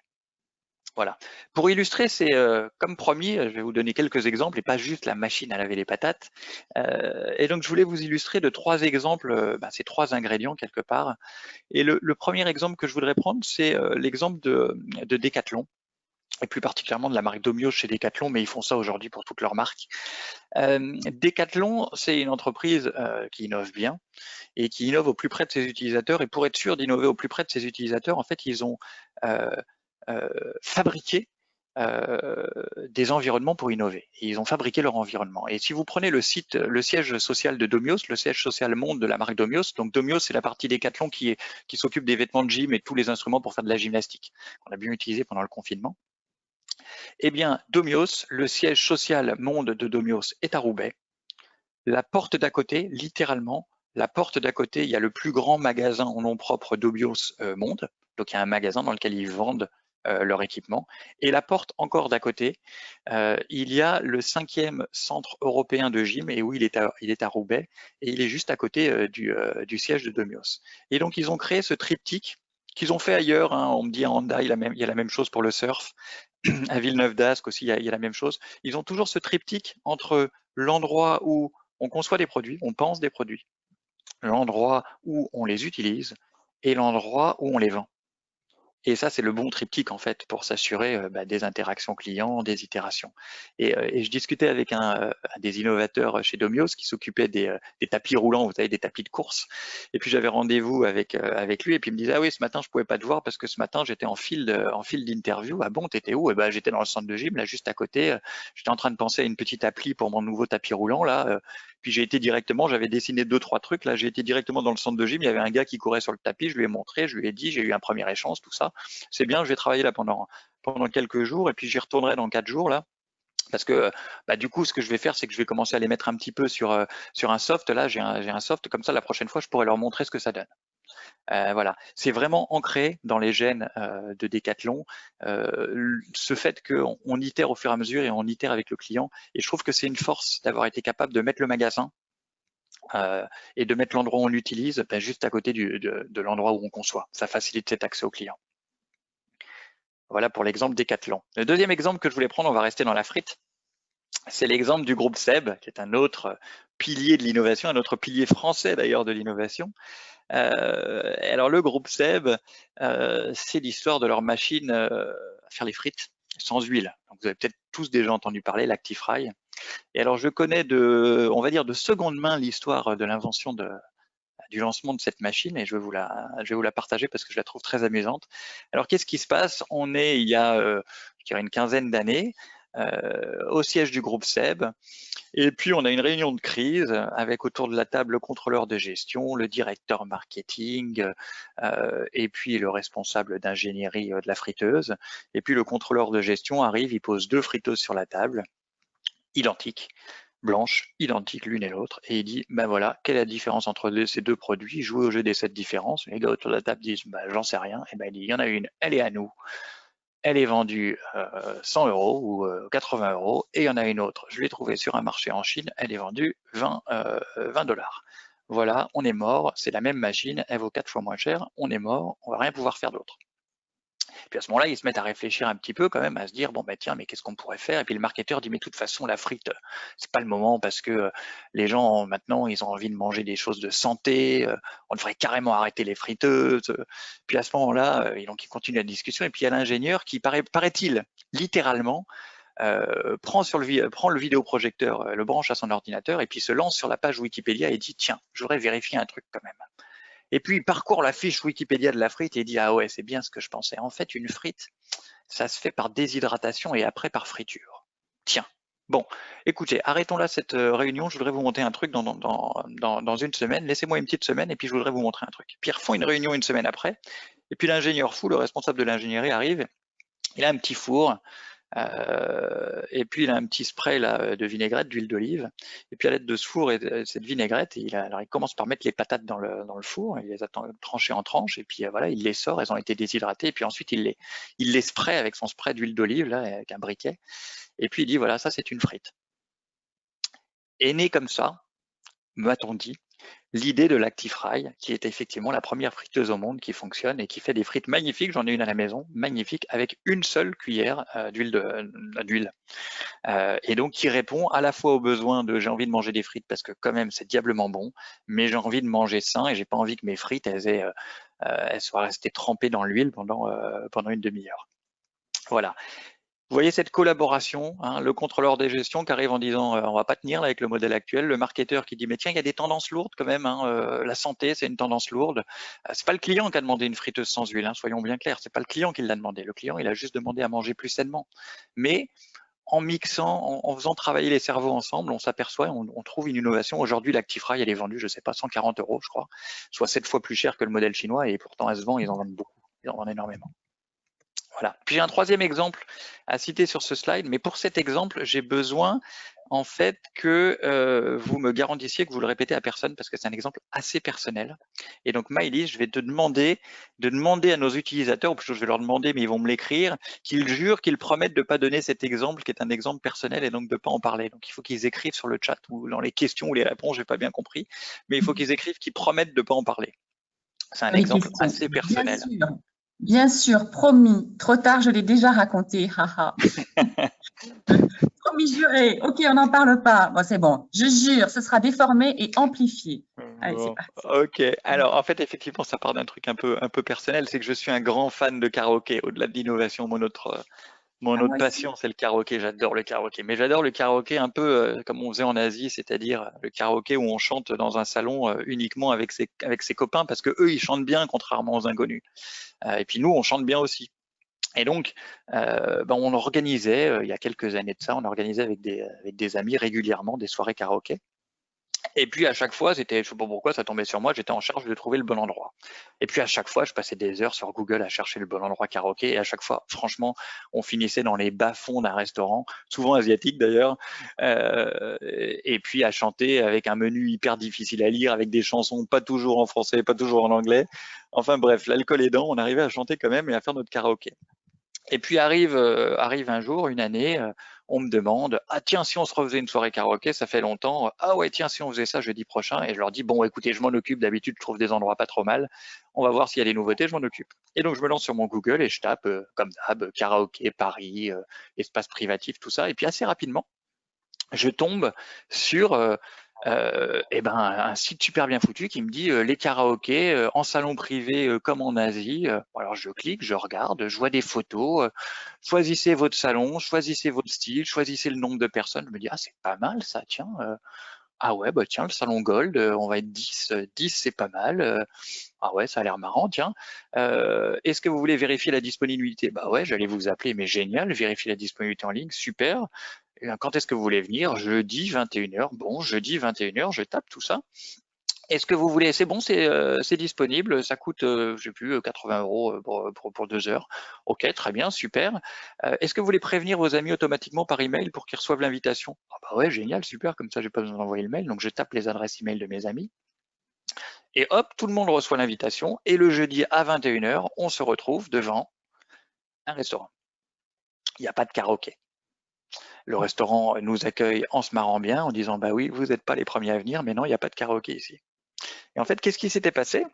Voilà. Pour illustrer, c'est comme promis, je vais vous donner quelques exemples et pas juste la machine à laver les patates. Et donc, je voulais vous illustrer de trois exemples, ces trois ingrédients quelque part. Et le premier exemple que je voudrais prendre, c'est l'exemple de Decathlon, et plus particulièrement de la marque Domio chez Decathlon, mais ils font ça aujourd'hui pour toutes leurs marques. Decathlon, c'est une entreprise qui innove bien et qui innove au plus près de ses utilisateurs. Et pour être sûr d'innover au plus près de ses utilisateurs, en fait, ils ont fabriqué des environnements pour innover. Et ils ont fabriqué leur environnement. Et si vous prenez le siège social de Domios, le siège social monde de la marque Domios, donc Domios, c'est la partie Decathlon qui s'occupe des vêtements de gym et de tous les instruments pour faire de la gymnastique, qu'on a bien utilisé pendant le confinement. Eh bien, Domios, le siège social monde de Domios est à Roubaix. La porte d'à côté, littéralement, la porte d'à côté, il y a le plus grand magasin en nom propre Domios monde. Donc, il y a un magasin dans lequel ils vendent leur équipement. Et la porte encore d'à côté, il y a le 5e centre européen de gym, et oui, il est à Roubaix, et il est juste à côté du siège de Domios. Et donc, ils ont créé ce triptyque qu'ils ont fait ailleurs. On me dit à Honda, il y a la même chose pour le surf. à Villeneuve d'Ascq aussi, il y a la même chose. Ils ont toujours ce triptyque entre l'endroit où on conçoit des produits, on pense des produits, l'endroit où on les utilise et l'endroit où on les vend. Et ça, c'est le bon triptyque en fait pour s'assurer des interactions clients, des itérations. Et je discutais avec un des innovateurs chez Domios qui s'occupait des tapis roulants, vous savez, des tapis de course. Et puis j'avais rendez-vous avec lui et puis il me disait ah oui, ce matin je pouvais pas te voir parce que ce matin j'étais en file d'interview. Ah bon, t'étais où? Et ben j'étais dans le centre de gym là juste à côté. J'étais en train de penser à une petite appli pour mon nouveau tapis roulant là. Puis j'ai été directement, j'avais dessiné 2-3 trucs là, j'ai été directement dans le centre de gym. Il y avait un gars qui courait sur le tapis, je lui ai montré, je lui ai dit, j'ai eu un premier échange, tout ça. C'est bien, je vais travailler là pendant quelques jours et puis j'y retournerai dans 4 jours là. Parce que du coup, ce que je vais faire, c'est que je vais commencer à les mettre un petit peu sur un soft. Là, j'ai un soft, comme ça, la prochaine fois, je pourrai leur montrer ce que ça donne. Voilà, c'est vraiment ancré dans les gènes de Decathlon, ce fait qu'on itère au fur et à mesure et on itère avec le client. Et je trouve que c'est une force d'avoir été capable de mettre le magasin et de mettre l'endroit où on l'utilise juste à côté de l'endroit où on conçoit. Ça facilite cet accès au client. Voilà pour l'exemple Decathlon. Le deuxième exemple que je voulais prendre, on va rester dans la frite, c'est l'exemple du groupe SEB, qui est un autre pilier de l'innovation, un autre pilier français d'ailleurs de l'innovation. Alors le groupe SEB, c'est l'histoire de leur machine à faire les frites sans huile. Donc, vous avez peut-être tous déjà entendu parler, l'Actifry. Et alors je connais on va dire de seconde main l'histoire de l'invention du lancement de cette machine et je vais vous la partager parce que je la trouve très amusante. Alors qu'est-ce qui se passe? On est il y a je dirais une quinzaine d'années au siège du groupe SEB et puis on a une réunion de crise avec autour de la table le contrôleur de gestion, le directeur marketing et puis le responsable d'ingénierie de la friteuse. Et puis le contrôleur de gestion arrive, il pose 2 friteuses sur la table, identiques, blanches, identiques l'une et l'autre, et il dit, ben voilà, quelle est la différence entre ces deux produits? Jouez au jeu des 7 différences. Les gars autour de la table disent, ben j'en sais rien. Et ben il dit, il y en a une, elle est à nous, elle est vendue 100 € ou 80 €, et il y en a une autre, je l'ai trouvée sur un marché en Chine, elle est vendue 20 $. Voilà, on est mort, c'est la même machine, elle vaut 4 fois moins cher, on est mort, on va rien pouvoir faire d'autre. Puis à ce moment-là, ils se mettent à réfléchir un petit peu quand même, à se dire, bon ben tiens, mais qu'est-ce qu'on pourrait faire? Et puis le marketeur dit, mais de toute façon, la frite, c'est pas le moment parce que les gens maintenant, ils ont envie de manger des choses de santé, on devrait carrément arrêter les friteuses. Puis à ce moment-là, ils continuent la discussion, et puis il y a l'ingénieur qui paraît-il, littéralement, prend le vidéoprojecteur, le branche à son ordinateur, et puis se lance sur la page Wikipédia et dit, tiens, je voudrais vérifier un truc quand même. Et puis, il parcourt la fiche Wikipédia de la frite et il dit, ah ouais, c'est bien ce que je pensais. En fait, une frite, ça se fait par déshydratation et après par friture. Tiens. Bon, écoutez, arrêtons là cette réunion. Je voudrais vous montrer un truc dans une semaine. Laissez-moi une petite semaine et puis je voudrais vous montrer un truc. Puis ils refont une réunion une semaine après. Et puis l'ingénieur fou, le responsable de l'ingénierie arrive. Il a un petit four. Et puis il a un petit spray là, de vinaigrette, d'huile d'olive, et puis à l'aide de ce four et de cette vinaigrette, alors il commence par mettre les patates dans le four, il les a tranchées en tranches, et puis voilà, il les sort, elles ont été déshydratées, et puis ensuite il les spray avec son spray d'huile d'olive là, avec un briquet, et puis il dit voilà, ça c'est une frite. Et né comme ça, m'a-t-on dit, l'idée de l'Actifry, qui est effectivement la première friteuse au monde qui fonctionne et qui fait des frites magnifiques. J'en ai une à la maison, magnifique, avec une seule cuillère d'huile. Et donc qui répond à la fois aux besoins de j'ai envie de manger des frites parce que quand même c'est diablement bon, mais j'ai envie de manger sain et j'ai pas envie que mes frites elles soient restées trempées dans l'huile pendant une demi-heure. Voilà. Vous voyez cette collaboration, hein, le contrôleur des gestions qui arrive en disant on va pas tenir là, avec le modèle actuel, le marketeur qui dit mais tiens il y a des tendances lourdes quand même, hein, la santé c'est une tendance lourde. C'est pas le client qui a demandé une friteuse sans huile, hein, soyons bien clairs, c'est pas le client qui l'a demandé, le client il a juste demandé à manger plus sainement. Mais en mixant, en faisant travailler les cerveaux ensemble, on s'aperçoit, on trouve une innovation. Aujourd'hui l'Actifry elle est vendue, je sais pas, 140 € je crois, soit 7 fois plus cher que le modèle chinois et pourtant elle se vend, ils en vendent beaucoup, ils en vendent énormément. Voilà. Puis j'ai un troisième exemple à citer sur ce slide, mais pour cet exemple, j'ai besoin en fait que vous me garantissiez que vous le répétez à personne parce que c'est un exemple assez personnel. Et donc Maëlys, je vais te demander à nos utilisateurs, ou plutôt je vais leur demander, mais ils vont me l'écrire, qu'ils jurent, qu'ils promettent de ne pas donner cet exemple qui est un exemple personnel et donc de ne pas en parler. Donc il faut qu'ils écrivent sur le chat ou dans les questions ou les réponses, j'ai pas bien compris, mais il faut qu'ils écrivent qu'ils promettent de ne pas en parler. C'est un exemple assez personnel. Bien sûr. Bien sûr, promis. Trop tard, je l'ai déjà raconté. Haha. Promis juré. Ok, on n'en parle pas. Bon, c'est bon. Je jure, ce sera déformé et amplifié. Allez, c'est Bon, parti. ok. Alors, en fait, effectivement, ça part d'un truc un peu personnel, c'est que je suis un grand fan de karaoké. Au-delà de l'innovation, mon Ah, autre moi passion, aussi. c'est le karaoké. J'adore le karaoké. Mais j'adore le karaoké un peu comme on faisait en Asie, c'est-à-dire le karaoké où on chante dans un salon uniquement avec ses copains parce que eux, ils chantent bien, contrairement aux inconnus. Et puis nous, on chante bien aussi. Et donc, on organisait, il y a quelques années de ça, on organisait avec des amis régulièrement des soirées karaoké. Et puis à chaque fois, je sais pas pourquoi, ça tombait sur moi, j'étais en charge de trouver le bon endroit. Et puis à chaque fois, je passais des heures sur Google à chercher le bon endroit karaoké. Et à chaque fois, franchement, on finissait dans les bas-fonds d'un restaurant, souvent asiatique d'ailleurs, et puis à chanter avec un menu hyper difficile à lire, avec des chansons pas toujours en français, pas toujours en anglais. Enfin bref, l'alcool aidant, on arrivait à chanter quand même et à faire notre karaoké. Et puis arrive un jour, une année, on me demande: «Ah tiens, si on se refaisait une soirée karaoké, ça fait longtemps. Ah ouais, tiens, si on faisait ça jeudi prochain», et je leur dis: «Bon, écoutez, je m'en occupe, d'habitude, je trouve des endroits pas trop mal. On va voir s'il y a des nouveautés, je m'en occupe». Et donc je me lance sur mon Google et je tape, comme d'hab, karaoké Paris, espace privatif, tout ça, et puis assez rapidement, je tombe sur un site super bien foutu qui me dit les karaokés en salon privé comme en Asie. Alors je clique, je regarde, je vois des photos, choisissez votre salon, choisissez votre style, choisissez le nombre de personnes. Je me dis, ah, c'est pas mal ça, tiens. Ah ouais, bah tiens, le salon Gold, on va être 10, 10 c'est pas mal. Ah ouais, ça a l'air marrant, tiens. Est-ce que vous voulez vérifier la disponibilité? Bah ouais, j'allais vous appeler, mais génial, vérifier la disponibilité en ligne, super. Et quand est-ce que vous voulez venir? Jeudi 21h. Bon, jeudi 21h, je tape tout ça. Est-ce que vous voulez? C'est bon, c'est disponible. Ça coûte, je sais plus, 80 € pour 2 heures. Ok, très bien, super. Est-ce que vous voulez prévenir vos amis automatiquement par email pour qu'ils reçoivent l'invitation? Ah bah ouais, génial, super. Comme ça, j'ai pas besoin d'envoyer le mail. Donc, je tape les adresses email de mes amis. Et hop, tout le monde reçoit l'invitation. Et le jeudi à 21h, on se retrouve devant un restaurant. Il n'y a pas de karaoké. Le restaurant nous accueille en se marrant bien, en disant, bah oui, vous n'êtes pas les premiers à venir, mais non, il n'y a pas de karaoké ici. Et en fait, qu'est-ce qui s'était passé?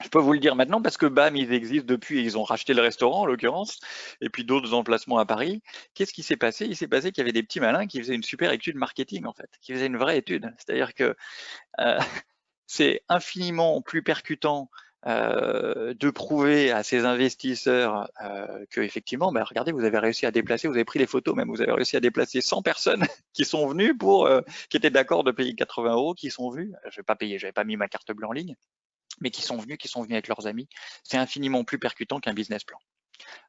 Je peux vous le dire maintenant parce que BAM, ils existent depuis et ils ont racheté le restaurant en l'occurrence, et puis d'autres emplacements à Paris. Qu'est-ce qui s'est passé? Il s'est passé qu'il y avait des petits malins qui faisaient une super étude marketing en fait, qui faisaient une vraie étude. C'est-à-dire que euh, c'est infiniment plus percutant de prouver à ces investisseurs que effectivement, bah, regardez, vous avez réussi à déplacer, vous avez pris les photos même, vous avez réussi à déplacer 100 personnes qui sont venues qui étaient d'accord de payer 80 €, qui sont venus. Je vais pas payer, j'avais pas mis ma carte bleue en ligne, mais qui sont venus avec leurs amis. C'est infiniment plus percutant qu'un business plan.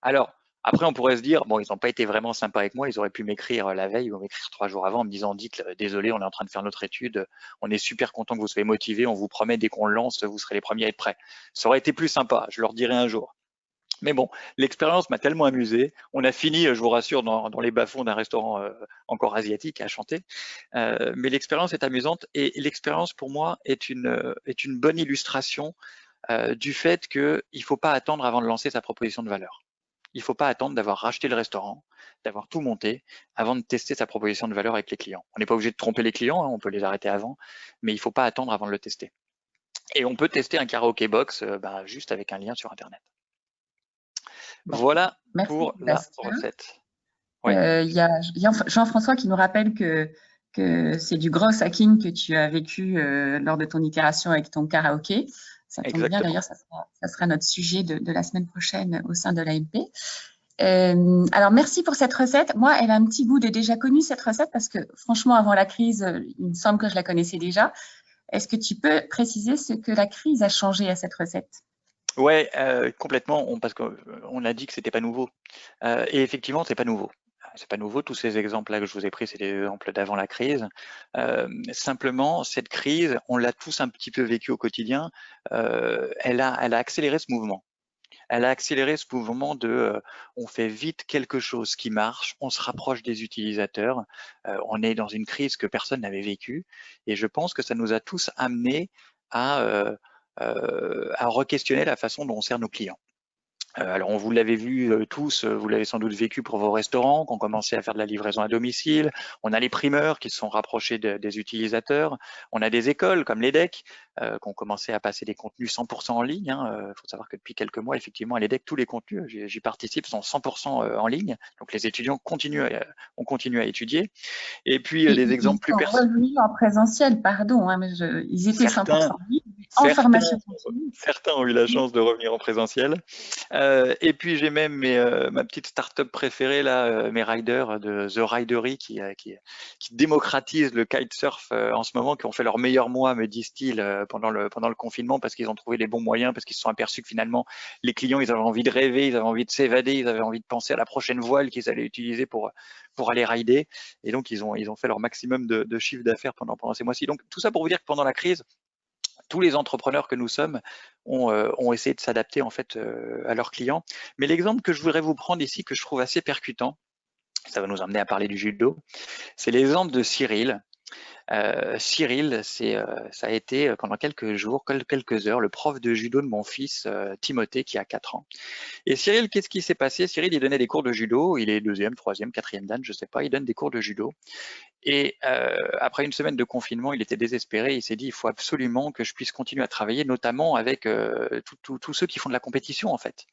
Alors, après, on pourrait se dire, bon, ils n'ont pas été vraiment sympas avec moi, ils auraient pu m'écrire la veille ou m'écrire 3 jours avant en me disant, dites, désolé, on est en train de faire notre étude, on est super content que vous soyez motivés, on vous promet, dès qu'on le lance, vous serez les premiers à être prêts. Ça aurait été plus sympa, je leur dirai un jour. Mais bon, l'expérience m'a tellement amusé. On a fini, je vous rassure, dans les bas-fonds d'un restaurant encore asiatique à chanter. Mais l'expérience est amusante et l'expérience pour moi est une bonne illustration du fait qu'il ne faut pas attendre avant de lancer sa proposition de valeur. Il ne faut pas attendre d'avoir racheté le restaurant, d'avoir tout monté avant de tester sa proposition de valeur avec les clients. On n'est pas obligé de tromper les clients, hein, on peut les arrêter avant, mais il ne faut pas attendre avant de le tester. Et on peut tester un karaoké box juste avec un lien sur Internet. Bon, Voilà merci pour la Sébastien. recette. Oui, Il y a Jean-François qui nous rappelle que c'est du gros hacking que tu as vécu lors de ton itération avec ton karaoké. Ça tombe bien, exactement. d'ailleurs, ça sera notre sujet de la semaine prochaine au sein de l'AMP. Alors, merci pour cette recette. Moi, elle a un petit goût de déjà connu, cette recette, parce que franchement, avant la crise, il me semble que je la connaissais déjà. Est-ce que tu peux préciser ce que la crise a changé à cette recette? Ouais, complètement, parce qu'on a dit que c'était pas nouveau. Et effectivement, c'est pas nouveau. C'est pas nouveau, tous ces exemples-là que je vous ai pris, c'est des exemples d'avant la crise. Simplement, cette crise, on l'a tous un petit peu vécu au quotidien, elle a accéléré ce mouvement. Elle a accéléré ce mouvement on fait vite quelque chose qui marche, on se rapproche des utilisateurs, on est dans une crise que personne n'avait vécue, et je pense que ça nous a tous amenés à re-questionner la façon dont on sert nos clients. Alors, vous l'avez vu tous, vous l'avez sans doute vécu pour vos restaurants qui ont commencé à faire de la livraison à domicile. On a les primeurs qui se sont rapprochés des utilisateurs. On a des écoles comme l'EDEC qui ont commencé à passer des contenus 100% en ligne. Il faut savoir que depuis quelques mois, effectivement, à l'EDEC, tous les contenus, j'y participe, sont 100% en ligne. Donc les étudiants ont continué à étudier. Et puis des exemples plus Ils sont personnels. revenus en présentiel, pardon, hein, mais ils étaient 100% en ligne, en formation continue. Certains ont eu la chance de revenir en présentiel. Et puis j'ai même ma petite start-up préférée là, mes riders de The Ridery qui démocratise le kitesurf en ce moment, qui ont fait leur meilleur mois, me disent-ils, pendant le confinement, parce qu'ils ont trouvé les bons moyens, parce qu'ils se sont aperçus que finalement les clients, ils avaient envie de rêver, ils avaient envie de s'évader, ils avaient envie de penser à la prochaine voile qu'ils allaient utiliser pour aller rider. Et donc ils ont fait leur maximum de chiffre d'affaires pendant ces mois-ci. Donc tout ça pour vous dire que pendant la crise, tous les entrepreneurs que nous sommes ont essayé de s'adapter en fait à leurs clients. Mais l'exemple que je voudrais vous prendre ici, que je trouve assez percutant, ça va nous amener à parler du judo, c'est l'exemple de Cyril. Cyril, ça a été pendant quelques jours, quelques heures, le prof de judo de mon fils Timothée qui a 4 ans. Et Cyril, qu'est-ce qui s'est passé? Cyril, il donnait des cours de judo, il est 2e, 3e, 4e dan, je sais pas, il donne des cours de judo. Et après une semaine de confinement, il était désespéré. Il s'est dit, il faut absolument que je puisse continuer à travailler, notamment avec tous ceux qui font de la compétition, en fait.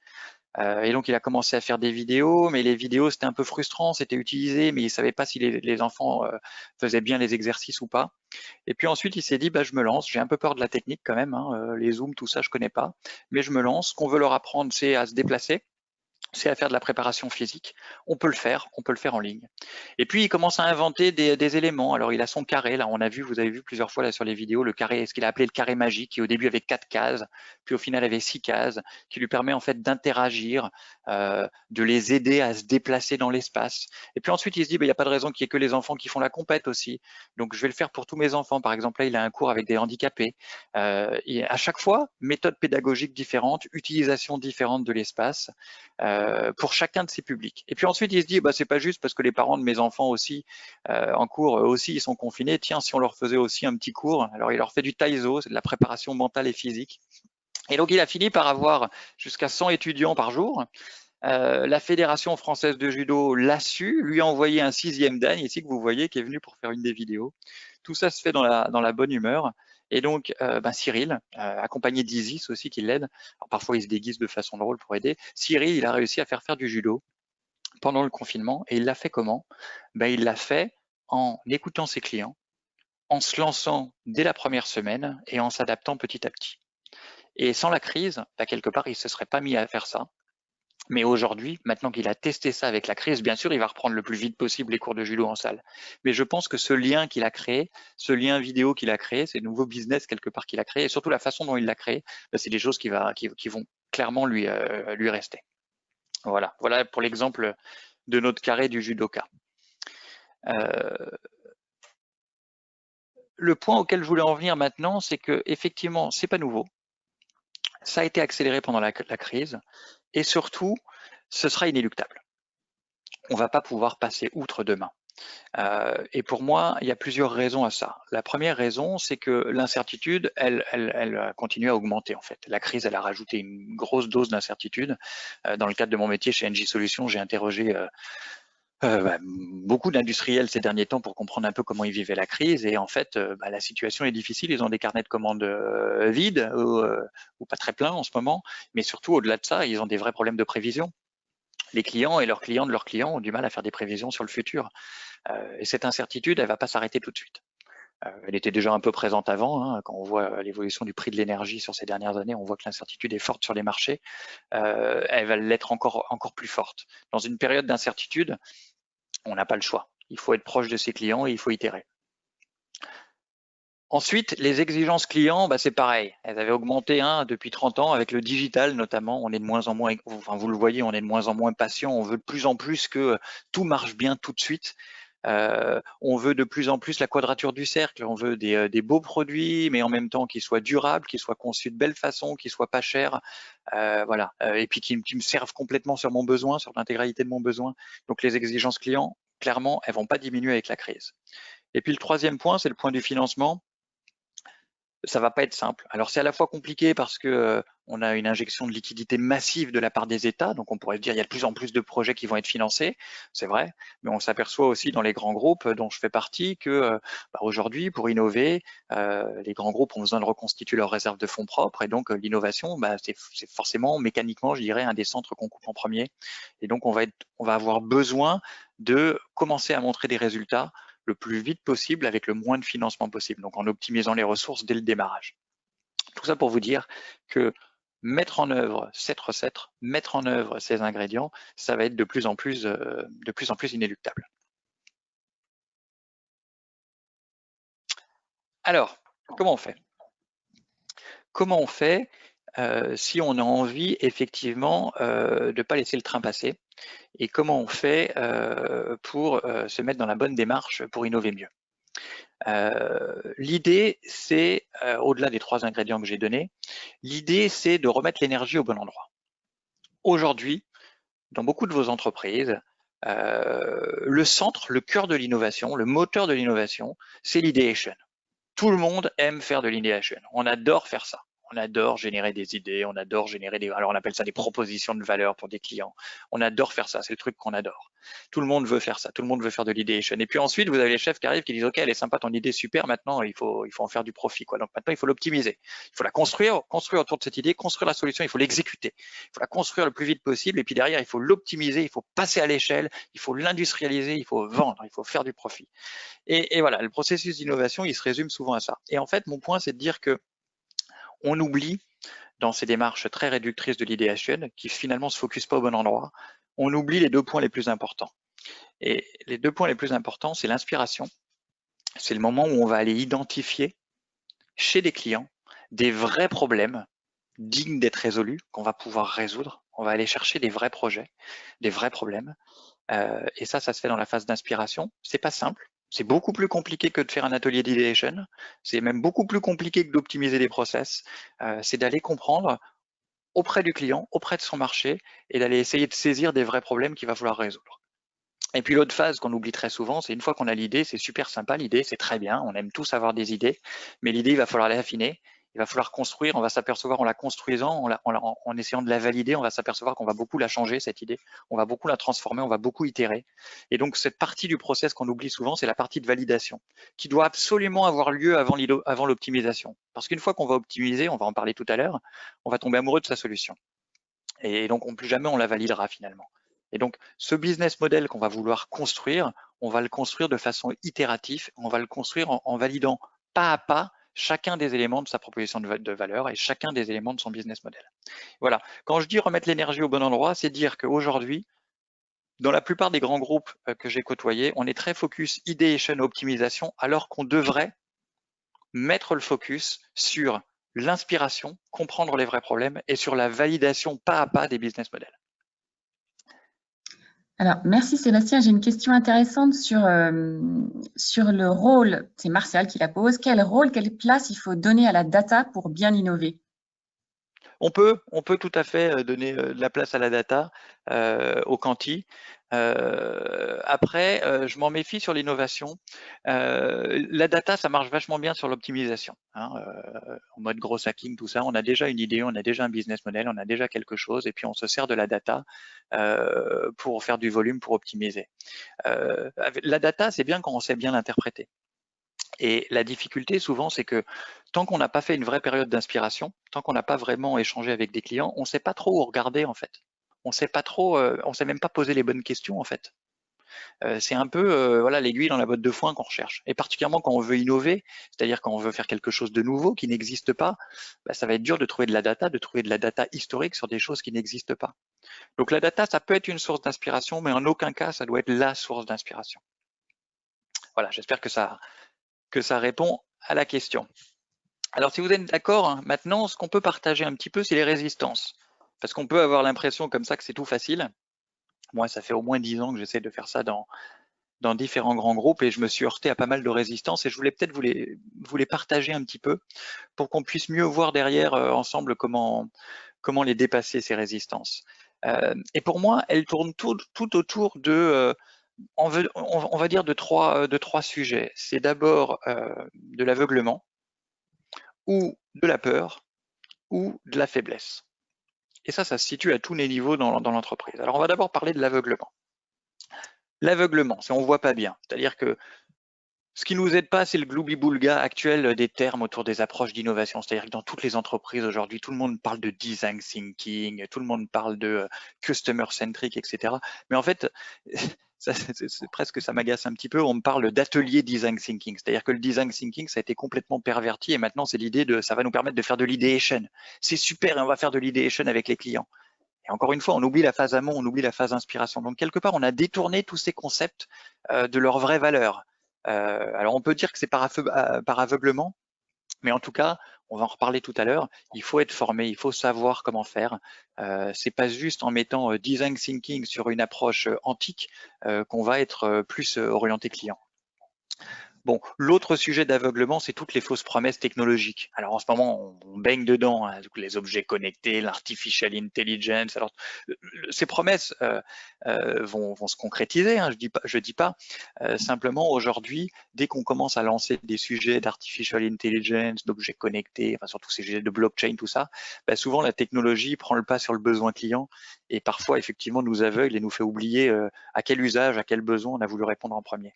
Et donc, il a commencé à faire des vidéos, mais les vidéos, c'était un peu frustrant, c'était utilisé, mais il savait pas si les enfants faisaient bien les exercices ou pas. Et puis ensuite, il s'est dit, bah, je me lance. J'ai un peu peur de la technique quand même, hein, les zooms, tout ça, je connais pas, mais je me lance. Ce qu'on veut leur apprendre, c'est à se déplacer, c'est à faire de la préparation physique. On peut le faire en ligne. Et puis, il commence à inventer des éléments. Alors, il a son carré, là, vous avez vu plusieurs fois là sur les vidéos, le carré, ce qu'il a appelé le carré magique, qui au début avait 4 cases, puis au final avait 6 cases, qui lui permet en fait d'interagir, de les aider à se déplacer dans l'espace. Et puis ensuite, il se dit, il n'y a pas de raison qu'il n'y ait que les enfants qui font la compète aussi. Donc, je vais le faire pour tous mes enfants. Par exemple, là, il a un cours avec des handicapés. Et à chaque fois, méthode pédagogique différente, utilisation différente de l'espace. Pour chacun de ces publics. Et puis ensuite, il se dit, c'est pas juste parce que les parents de mes enfants aussi en cours, aussi, ils sont confinés. Tiens, si on leur faisait aussi un petit cours. Alors, il leur fait du taïso, c'est de la préparation mentale et physique. Et donc, il a fini par avoir jusqu'à 100 étudiants par jour. La Fédération française de judo l'a su, lui a envoyé un 6e dan ici que vous voyez, qui est venu pour faire une des vidéos. Tout ça se fait dans la bonne humeur. Et donc, Cyril, accompagné d'Isis aussi qui l'aide, alors parfois il se déguise de façon drôle pour aider, Cyril, il a réussi à faire du judo pendant le confinement. Et il l'a fait comment? Il l'a fait en écoutant ses clients, en se lançant dès la première semaine et en s'adaptant petit à petit. Et sans la crise, quelque part, il ne se serait pas mis à faire ça. Mais aujourd'hui, maintenant qu'il a testé ça avec la crise, bien sûr, il va reprendre le plus vite possible les cours de judo en salle. Mais je pense que ce lien qu'il a créé, ce lien vidéo qu'il a créé, ces nouveaux business quelque part qu'il a créé, et surtout la façon dont il l'a créé, c'est des choses qui vont clairement lui rester. Voilà pour l'exemple de notre carré du judoka. Le point auquel je voulais en venir maintenant, c'est que effectivement, c'est pas nouveau. Ça a été accéléré pendant la crise, et surtout, ce sera inéluctable. On ne va pas pouvoir passer outre demain. Et pour moi, il y a plusieurs raisons à ça. La première raison, c'est que l'incertitude, elle continue à augmenter en fait. La crise, elle a rajouté une grosse dose d'incertitude. Dans le cadre de mon métier chez NJ Solutions, j'ai interrogé beaucoup d'industriels ces derniers temps pour comprendre un peu comment ils vivaient la crise. Et en fait, la situation est difficile. Ils ont des carnets de commandes vides ou pas très pleins en ce moment. Mais surtout, au-delà de ça, ils ont des vrais problèmes de prévision. Les clients et leurs clients de leurs clients ont du mal à faire des prévisions sur le futur. Et cette incertitude, elle ne va pas s'arrêter tout de suite. Elle était déjà un peu présente avant, hein, quand on voit l'évolution du prix de l'énergie sur ces dernières années, on voit que l'incertitude est forte sur les marchés. Elle va l'être encore plus forte. Dans une période d'incertitude, on n'a pas le choix. Il faut être proche de ses clients et il faut itérer. Ensuite, les exigences clients, c'est pareil. Elles avaient augmenté depuis 30 ans avec le digital notamment. On est de moins en moins, enfin vous le voyez, on est de moins en moins patient. On veut de plus en plus que tout marche bien tout de suite. On veut de plus en plus la quadrature du cercle. On veut des beaux produits, mais en même temps qu'ils soient durables, qu'ils soient conçus de belle façon, qu'ils soient pas chers, voilà. Et puis qui me servent complètement sur mon besoin, sur l'intégralité de mon besoin. Donc les exigences clients, clairement, elles vont pas diminuer avec la crise. Et puis le troisième point, c'est le point du financement. Ça va pas être simple. Alors c'est à la fois compliqué parce que on a une injection de liquidité massive de la part des États, donc on pourrait dire il y a de plus en plus de projets qui vont être financés, c'est vrai, mais on s'aperçoit aussi dans les grands groupes dont je fais partie que aujourd'hui, pour innover, les grands groupes ont besoin de reconstituer leurs réserves de fonds propres, et donc l'innovation, c'est forcément mécaniquement, je dirais, un des centres qu'on coupe en premier. Et donc on va avoir besoin de commencer à montrer des résultats le plus vite possible avec le moins de financement possible, donc en optimisant les ressources dès le démarrage. Tout ça pour vous dire que mettre en œuvre cette recette, mettre en œuvre ces ingrédients, ça va être de plus en plus inéluctable. Alors, comment on fait? Comment on fait si on a envie effectivement de ne pas laisser le train passer? Et comment on fait pour se mettre dans la bonne démarche pour innover mieux? L'idée, c'est, au-delà des 3 ingrédients que j'ai donnés, l'idée, c'est de remettre l'énergie au bon endroit. Aujourd'hui, dans beaucoup de vos entreprises, le centre, le cœur de l'innovation, le moteur de l'innovation, c'est l'idéation. Tout le monde aime faire de l'idéation. On adore faire ça. On adore générer des idées, on adore générer alors on appelle ça des propositions de valeur pour des clients. On adore faire ça, c'est le truc qu'on adore. Tout le monde veut faire ça, tout le monde veut faire de l'idéation. Et puis ensuite, vous avez les chefs qui arrivent qui disent, OK, elle est sympa ton idée, super, maintenant il faut en faire du profit, quoi. Donc maintenant il faut l'optimiser. Il faut la construire autour de cette idée, construire la solution, il faut l'exécuter. Il faut la construire le plus vite possible et puis derrière, il faut l'optimiser, il faut passer à l'échelle, il faut l'industrialiser, il faut vendre, il faut faire du profit. Et voilà, le processus d'innovation, il se résume souvent à ça. Et en fait, mon point, c'est de dire que on oublie, dans ces démarches très réductrices de l'idéation, qui finalement se focusent pas au bon endroit, on oublie les 2 points les plus importants. Et les 2 points les plus importants, c'est l'inspiration. C'est le moment où on va aller identifier chez des clients des vrais problèmes dignes d'être résolus, qu'on va pouvoir résoudre. On va aller chercher des vrais projets, des vrais problèmes. Et ça se fait dans la phase d'inspiration. C'est pas simple. C'est beaucoup plus compliqué que de faire un atelier d'idéation. C'est même beaucoup plus compliqué que d'optimiser des process. C'est d'aller comprendre auprès du client, auprès de son marché, et d'aller essayer de saisir des vrais problèmes qu'il va falloir résoudre. Et puis l'autre phase qu'on oublie très souvent, c'est une fois qu'on a l'idée, c'est super sympa, l'idée, c'est très bien, on aime tous avoir des idées, mais l'idée, il va falloir l'affiner, il va falloir construire, on va s'apercevoir en la construisant, en essayant de la valider, on va s'apercevoir qu'on va beaucoup la changer, cette idée, on va beaucoup la transformer, on va beaucoup itérer. Et donc cette partie du process qu'on oublie souvent, c'est la partie de validation, qui doit absolument avoir lieu avant l'optimisation. Parce qu'une fois qu'on va optimiser, on va en parler tout à l'heure, on va tomber amoureux de sa solution. Et donc plus jamais on la validera finalement. Et donc, ce business model qu'on va vouloir construire, on va le construire de façon itérative, on va le construire en validant pas à pas chacun des éléments de sa proposition de valeur et chacun des éléments de son business model. Voilà. Quand je dis remettre l'énergie au bon endroit, c'est dire qu'aujourd'hui, dans la plupart des grands groupes que j'ai côtoyés, on est très focus ideation optimisation, alors qu'on devrait mettre le focus sur l'inspiration, comprendre les vrais problèmes et sur la validation pas à pas des business models. Alors, merci Sébastien. J'ai une question intéressante sur le rôle, c'est Martial qui la pose. Quel rôle, quelle place il faut donner à la data pour bien innover? On peut tout à fait donner de la place à la data, au quanti. Après, je m'en méfie sur l'innovation. La data, ça marche vachement bien sur l'optimisation, hein, en mode gros hacking, tout ça. On a déjà une idée, on a déjà un business model, on a déjà quelque chose, et puis on se sert de la data pour faire du volume, pour optimiser. La data, c'est bien quand on sait bien l'interpréter. Et la difficulté souvent, c'est que tant qu'on n'a pas fait une vraie période d'inspiration, tant qu'on n'a pas vraiment échangé avec des clients, on ne sait pas trop où regarder en fait. On sait pas trop, on sait même pas poser les bonnes questions en fait. C'est un peu voilà l'aiguille dans la botte de foin qu'on recherche. Et particulièrement quand on veut innover, c'est-à-dire quand on veut faire quelque chose de nouveau qui n'existe pas, ça va être dur de trouver de la data historique sur des choses qui n'existent pas. Donc la data, ça peut être une source d'inspiration, mais en aucun cas ça doit être la source d'inspiration. Voilà, j'espère que ça répond à la question. Alors, si vous êtes d'accord, hein, maintenant, ce qu'on peut partager un petit peu, c'est les résistances. Parce qu'on peut avoir l'impression comme ça que c'est tout facile. Moi, ça fait au moins 10 ans que j'essaie de faire ça dans différents grands groupes et je me suis heurté à pas mal de résistances et je voulais peut-être vous les partager un petit peu pour qu'on puisse mieux voir derrière ensemble comment les dépasser, ces résistances. Et pour moi, elles tournent tout autour de on va dire de trois sujets. C'est d'abord de l'aveuglement ou de la peur ou de la faiblesse. Et ça se situe à tous les niveaux dans l'entreprise. Alors, on va d'abord parler de l'aveuglement. L'aveuglement, c'est on ne voit pas bien. C'est-à-dire que ce qui nous aide pas, c'est le gloubi-boulga actuel des termes autour des approches d'innovation. C'est-à-dire que dans toutes les entreprises aujourd'hui, tout le monde parle de design thinking, tout le monde parle de customer centric, etc. Mais en fait, presque ça m'agace un petit peu. On me parle d'atelier design thinking. C'est-à-dire que le design thinking, ça a été complètement perverti et maintenant c'est l'idée de, ça va nous permettre de faire de l'idéation. C'est super et on va faire de l'idéation avec les clients. Et encore une fois, on oublie la phase amont, on oublie la phase inspiration. Donc quelque part, on a détourné tous ces concepts de leur vraie valeur. Alors on peut dire que c'est par aveuglement, mais en tout cas, on va en reparler tout à l'heure. Il faut être formé, il faut savoir comment faire. C'est pas juste en mettant design thinking sur une approche antique qu'on va être plus orienté client. Bon, l'autre sujet d'aveuglement, c'est toutes les fausses promesses technologiques. Alors en ce moment, on baigne dedans, hein, les objets connectés, l'artificial intelligence. Alors ces promesses vont se concrétiser. Hein, je dis pas. Simplement aujourd'hui, dès qu'on commence à lancer des sujets d'artificial intelligence, d'objets connectés, enfin surtout ces sujets de blockchain, tout ça, bah, souvent la technologie prend le pas sur le besoin client et parfois effectivement nous aveugle et nous fait oublier à quel usage, à quel besoin on a voulu répondre en premier.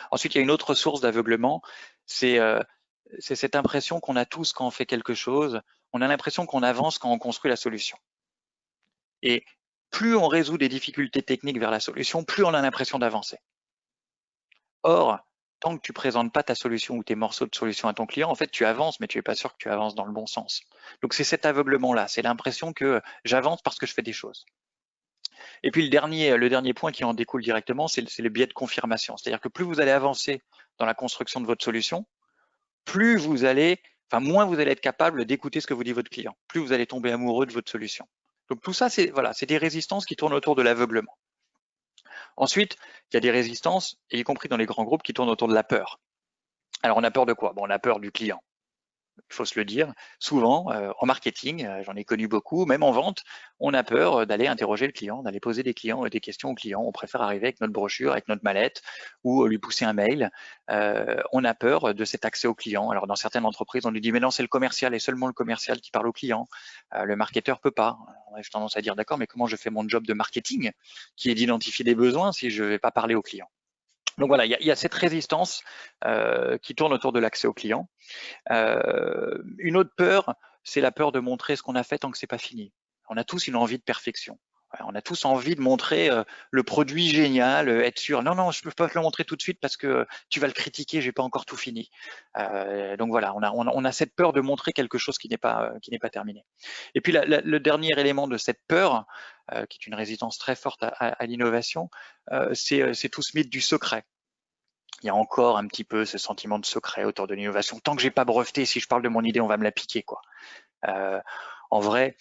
Ensuite, il y a une autre source d'aveuglement, c'est cette impression qu'on a tous quand on fait quelque chose, on a l'impression qu'on avance quand on construit la solution. Et plus on résout des difficultés techniques vers la solution, plus on a l'impression d'avancer. Or, tant que tu ne présentes pas ta solution ou tes morceaux de solution à ton client, en fait, tu avances, mais tu n'es pas sûr que tu avances dans le bon sens. Donc, c'est cet aveuglement-là, c'est l'impression que j'avance parce que je fais des choses. Et puis le dernier point qui en découle directement, c'est le biais de confirmation. C'est-à-dire que plus vous allez avancer dans la construction de votre solution, moins vous allez être capable d'écouter ce que vous dit votre client, plus vous allez tomber amoureux de votre solution. Donc tout ça, c'est des résistances qui tournent autour de l'aveuglement. Ensuite, il y a des résistances, y compris dans les grands groupes, qui tournent autour de la peur. Alors on a peur de quoi? Bon, on a peur du client. Il faut se le dire, souvent en marketing, j'en ai connu beaucoup, même en vente, on a peur d'aller interroger le client, d'aller poser des questions aux clients. On préfère arriver avec notre brochure, avec notre mallette ou lui pousser un mail. On a peur de cet accès au client. Alors dans certaines entreprises, on lui dit mais non, c'est le commercial et seulement le commercial qui parle au client. Le marketeur peut pas. J'ai tendance à dire d'accord, mais comment je fais mon job de marketing qui est d'identifier des besoins si je ne vais pas parler au client? Donc voilà, il y a cette résistance qui tourne autour de l'accès au client. Une autre peur, c'est la peur de montrer ce qu'on a fait tant que c'est pas fini. On a tous une envie de perfection. On a tous envie de montrer le produit génial, être sûr. Non, non, je peux pas te le montrer tout de suite parce que tu vas le critiquer. J'ai pas encore tout fini. Donc voilà, on a cette peur de montrer quelque chose qui n'est pas terminé. Et puis le dernier élément de cette peur, qui est une résistance très forte à l'innovation, c'est tout ce mythe du secret. Il y a encore un petit peu ce sentiment de secret autour de l'innovation. Tant que j'ai pas breveté, si je parle de mon idée, on va me la piquer, quoi. En vrai,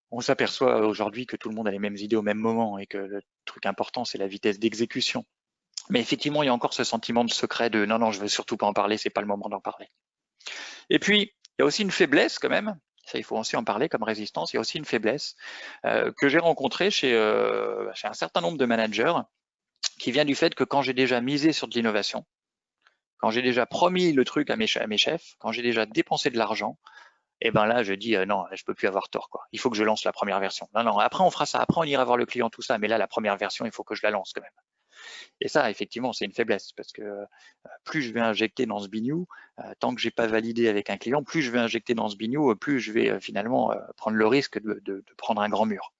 on s'aperçoit aujourd'hui que tout le monde a les mêmes idées au même moment et que le truc important, c'est la vitesse d'exécution. Mais effectivement, il y a encore ce sentiment de secret de non, non, je veux surtout pas en parler, c'est pas le moment d'en parler. Et puis, il y a aussi une faiblesse quand même. Ça, il faut aussi en parler comme résistance. Il y a aussi une faiblesse que j'ai rencontrée chez un certain nombre de managers qui vient du fait que quand j'ai déjà misé sur de l'innovation, quand j'ai déjà promis le truc à mes chefs, quand j'ai déjà dépensé de l'argent, et ben là, je dis non, je peux plus avoir tort, quoi. Il faut que je lance la première version. Non, non, après on fera ça, après on ira voir le client, tout ça, mais là, la première version, il faut que je la lance quand même. Et ça, effectivement, c'est une faiblesse parce que plus je vais injecter dans ce bignou, tant que j'ai pas validé avec un client, plus je vais injecter dans ce bignou, plus je vais finalement prendre le risque de prendre un grand mur.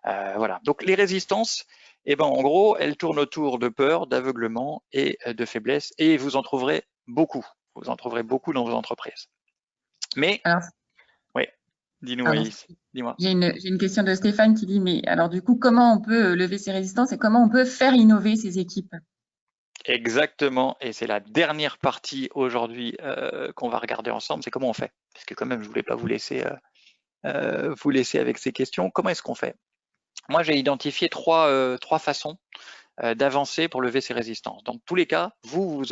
Voilà. Donc les résistances, eh ben, en gros, elles tournent autour de peur, d'aveuglement et de faiblesse, et vous en trouverez beaucoup. Vous en trouverez beaucoup dans vos entreprises. Mais, Alors, oui, dis-nous, Alice, dis-moi. J'ai une question de Stéphane qui dit, mais alors du coup, comment on peut lever ces résistances et comment on peut faire innover ces équipes? Exactement, et c'est la dernière partie aujourd'hui qu'on va regarder ensemble, c'est comment on fait. Parce que quand même, je voulais pas vous laisser avec ces questions. Comment est-ce qu'on fait? Moi, j'ai identifié trois façons d'avancer pour lever ces résistances. Dans tous les cas, vous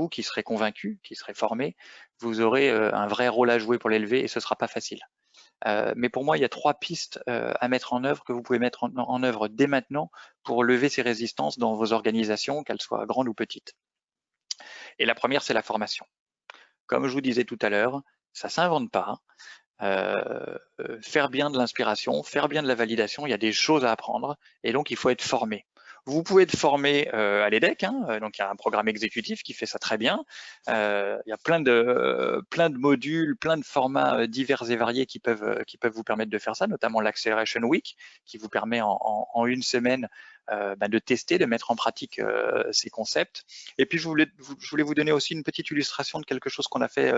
qui serez convaincu, qui serez formé, vous aurez un vrai rôle à jouer pour les lever et ce ne sera pas facile. Mais pour moi, il y a trois pistes à mettre en œuvre que vous pouvez mettre en œuvre dès maintenant pour lever ces résistances dans vos organisations, qu'elles soient grandes ou petites. Et la première, c'est la formation. Comme je vous disais tout à l'heure, ça ne s'invente pas. faire bien de l'inspiration, faire bien de la validation, il y a des choses à apprendre et donc il faut être formé. Vous pouvez être formé à l'EDEC, hein, donc il y a un programme exécutif qui fait ça très bien. Il y a plein de modules, plein de formats divers et variés qui peuvent vous permettre de faire ça, notamment l'Acceleration Week qui vous permet en une semaine de tester, de mettre en pratique ces concepts. Et puis je voulais vous donner aussi une petite illustration de quelque chose qu'on a fait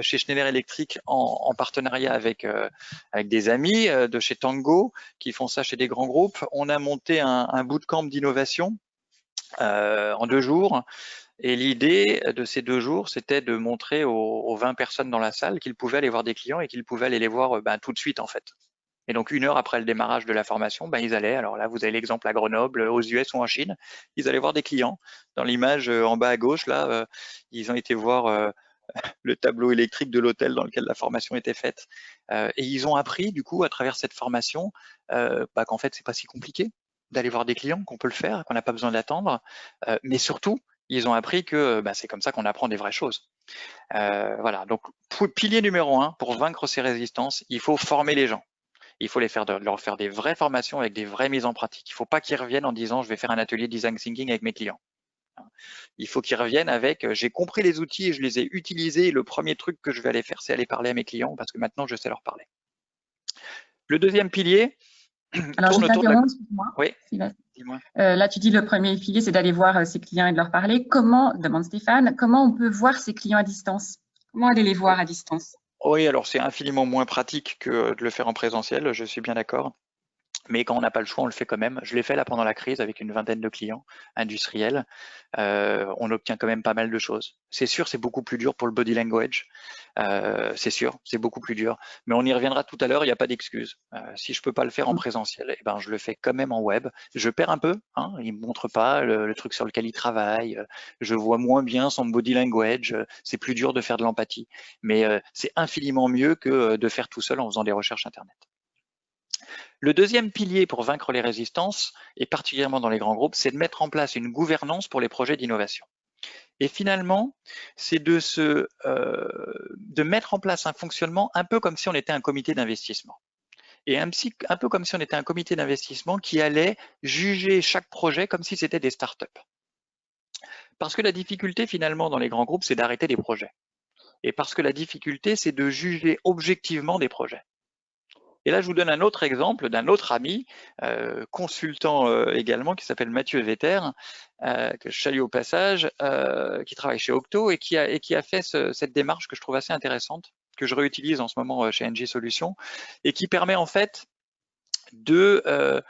chez Schneider Electric en partenariat avec des amis de chez Tango qui font ça chez des grands groupes. On a monté un bootcamp d'innovation en 2 jours. Et l'idée de ces 2 jours, c'était de montrer aux 20 personnes dans la salle qu'ils pouvaient aller voir des clients et qu'ils pouvaient aller les voir tout de suite en fait. Et donc 1 heure après le démarrage de la formation, ils allaient, alors là vous avez l'exemple à Grenoble, aux US ou en Chine, ils allaient voir des clients. Dans l'image en bas à gauche, là, ils ont été voir le tableau électrique de l'hôtel dans lequel la formation était faite. Et ils ont appris, du coup, à travers cette formation, qu'en fait, c'est pas si compliqué d'aller voir des clients, qu'on peut le faire, qu'on n'a pas besoin d'attendre. Mais surtout, ils ont appris que c'est comme ça qu'on apprend des vraies choses. Voilà, donc pilier numéro 1, pour vaincre ces résistances, il faut former les gens. Il faut leur faire des vraies formations avec des vraies mises en pratique. Il ne faut pas qu'ils reviennent en disant je vais faire un atelier design thinking avec mes clients. Il faut qu'ils reviennent avec j'ai compris les outils et je les ai utilisés. Et le premier truc que je vais aller faire, c'est aller parler à mes clients parce que maintenant je sais leur parler. Le deuxième pilier Alors, tourne je autour de la... t'interromps, excuse-moi. Oui, dis-moi. Là, tu dis le premier pilier, c'est d'aller voir ses clients et de leur parler. Comment, demande Stéphane, comment on peut voir ses clients à distance? Comment aller les voir à distance? Oui, alors c'est infiniment moins pratique que de le faire en présentiel, je suis bien d'accord. Mais quand on n'a pas le choix, on le fait quand même. Je l'ai fait là pendant la crise avec une vingtaine de clients industriels. On obtient quand même pas mal de choses. C'est sûr, c'est beaucoup plus dur pour le body language. C'est sûr, c'est beaucoup plus dur. Mais on y reviendra tout à l'heure, il n'y a pas d'excuse. Si je peux pas le faire en présentiel, je le fais quand même en web. Je perds un peu, hein, il me montre pas le truc sur lequel il travaille. Je vois moins bien son body language. C'est plus dur de faire de l'empathie. Mais c'est infiniment mieux que de faire tout seul en faisant des recherches Internet. Le deuxième pilier pour vaincre les résistances, et particulièrement dans les grands groupes, c'est de mettre en place une gouvernance pour les projets d'innovation. Et finalement, c'est de mettre en place un fonctionnement un peu comme si on était un comité d'investissement. Et un peu comme si on était un comité d'investissement qui allait juger chaque projet comme si c'était des startups. Parce que la difficulté finalement dans les grands groupes, c'est d'arrêter des projets. Et parce que la difficulté, c'est de juger objectivement des projets. Et là, je vous donne un autre exemple d'un autre ami, consultant également, qui s'appelle Mathieu Vetter, que je salue au passage, qui travaille chez Octo et qui a fait cette démarche que je trouve assez intéressante, que je réutilise en ce moment chez NG Solutions, et qui permet en fait de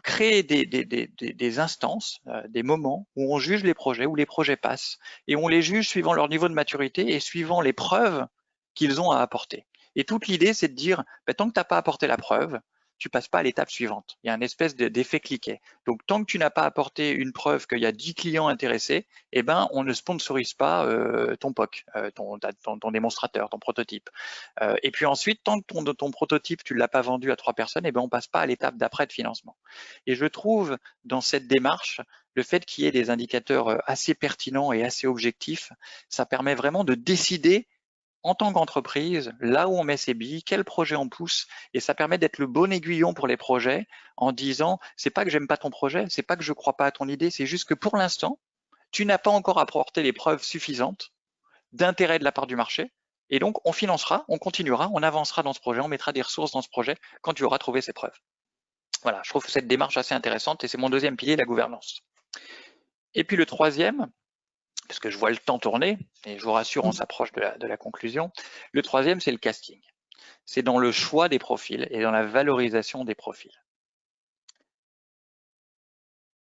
créer des instances, des moments où on juge les projets, où les projets passent, et on les juge suivant leur niveau de maturité et suivant les preuves qu'ils ont à apporter. Et toute l'idée, c'est de dire, tant que tu n'as pas apporté la preuve, tu passes pas à l'étape suivante. Il y a une espèce d'effet cliquet. Donc, tant que tu n'as pas apporté une preuve qu'il y a 10 clients intéressés, on ne sponsorise pas ton POC, ton démonstrateur, ton prototype. Et puis ensuite, tant que ton prototype, tu ne l'as pas vendu à 3 personnes, on ne passe pas à l'étape d'après de financement. Et je trouve dans cette démarche, le fait qu'il y ait des indicateurs assez pertinents et assez objectifs, ça permet vraiment de décider en tant qu'entreprise, là où on met ses billes, quel projet on pousse, et ça permet d'être le bon aiguillon pour les projets en disant, c'est pas que j'aime pas ton projet, c'est pas que je crois pas à ton idée, c'est juste que pour l'instant, tu n'as pas encore apporté les preuves suffisantes d'intérêt de la part du marché, et donc on financera, on continuera, on avancera dans ce projet, on mettra des ressources dans ce projet quand tu auras trouvé ces preuves. Voilà, je trouve cette démarche assez intéressante et c'est mon deuxième pilier, la gouvernance. Et puis le troisième, parce que je vois le temps tourner, et je vous rassure, on s'approche de la conclusion. Le troisième, c'est le casting. C'est dans le choix des profils et dans la valorisation des profils.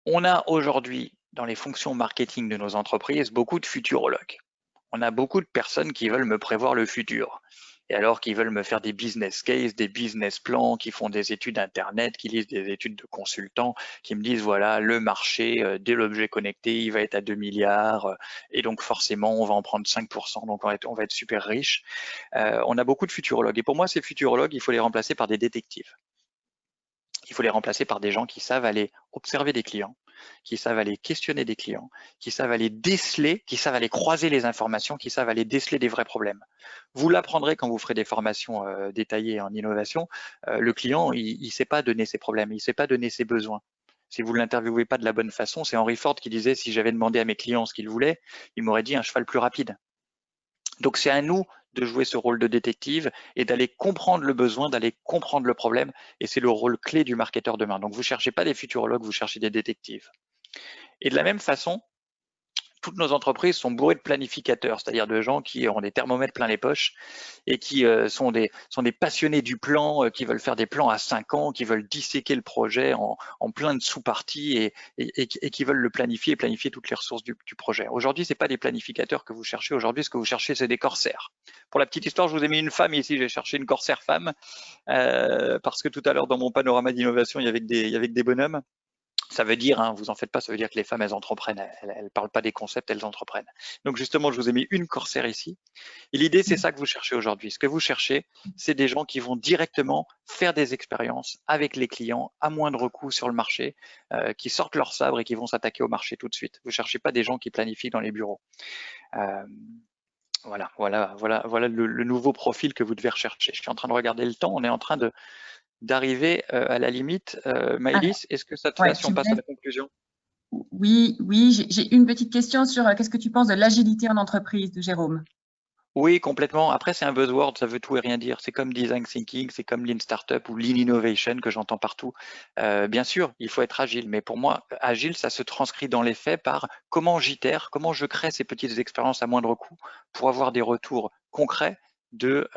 On a aujourd'hui, dans les fonctions marketing de nos entreprises, beaucoup de futurologues. On a beaucoup de personnes qui veulent me prévoir le futur. Et alors qu'ils veulent me faire des business cases, des business plans, qui font des études Internet, qui lisent des études de consultants, qui me disent, voilà, le marché de l'objet connecté, il va être à 2 milliards, et donc forcément, on va en prendre 5%, donc on va être super riche. On a beaucoup de futurologues. Et pour moi, ces futurologues, il faut les remplacer par des détectives. Il faut les remplacer par des gens qui savent aller observer des clients, qui savent aller questionner des clients, qui savent aller déceler, qui savent aller croiser les informations, qui savent aller déceler des vrais problèmes. Vous l'apprendrez quand vous ferez des formations détaillées en innovation. Le client, il ne sait pas donner ses problèmes, il ne sait pas donner ses besoins. Si vous ne l'interviewez pas de la bonne façon, c'est Henry Ford qui disait, si j'avais demandé à mes clients ce qu'ils voulaient, ils m'auraient dit un cheval plus rapide. Donc c'est à nous de jouer ce rôle de détective et d'aller comprendre le besoin, d'aller comprendre le problème, et c'est le rôle clé du marketeur demain. Donc vous ne cherchez pas des futurologues, vous cherchez des détectives. Et de la même façon, toutes nos entreprises sont bourrées de planificateurs, c'est-à-dire de gens qui ont des thermomètres plein les poches et qui sont des passionnés du plan, qui veulent faire des plans à 5 ans, qui veulent disséquer le projet en plein de sous-parties et qui veulent le planifier et planifier toutes les ressources du projet. Aujourd'hui, ce n'est pas des planificateurs que vous cherchez. Aujourd'hui, ce que vous cherchez, c'est des corsaires. Pour la petite histoire, je vous ai mis une femme ici. J'ai cherché une corsaire femme parce que tout à l'heure, dans mon panorama d'innovation, il y avait des bonhommes. Ça veut dire, hein, vous en faites pas, ça veut dire que les femmes, elles entreprennent, elles parlent pas des concepts, elles entreprennent. Donc justement, je vous ai mis une corsaire ici. Et l'idée, c'est ça que vous cherchez aujourd'hui. Ce que vous cherchez, c'est des gens qui vont directement faire des expériences avec les clients à moindre coût sur le marché, qui sortent leur sabre et qui vont s'attaquer au marché tout de suite. Vous cherchez pas des gens qui planifient dans les bureaux. Voilà le nouveau profil que vous devez rechercher. Je suis en train de regarder le temps. On est en train d'arriver à la limite. Maëlys, est-ce que ça te va si on passe à la conclusion? Oui, j'ai une petite question sur qu'est-ce que tu penses de l'agilité en entreprise de Jérôme? Oui, complètement. Après, c'est un buzzword, ça veut tout et rien dire. C'est comme design thinking, c'est comme lean startup ou lean innovation que j'entends partout. Bien sûr, il faut être agile, mais pour moi, agile, ça se transcrit dans les faits par comment j'itère, comment je crée ces petites expériences à moindre coût pour avoir des retours concrets de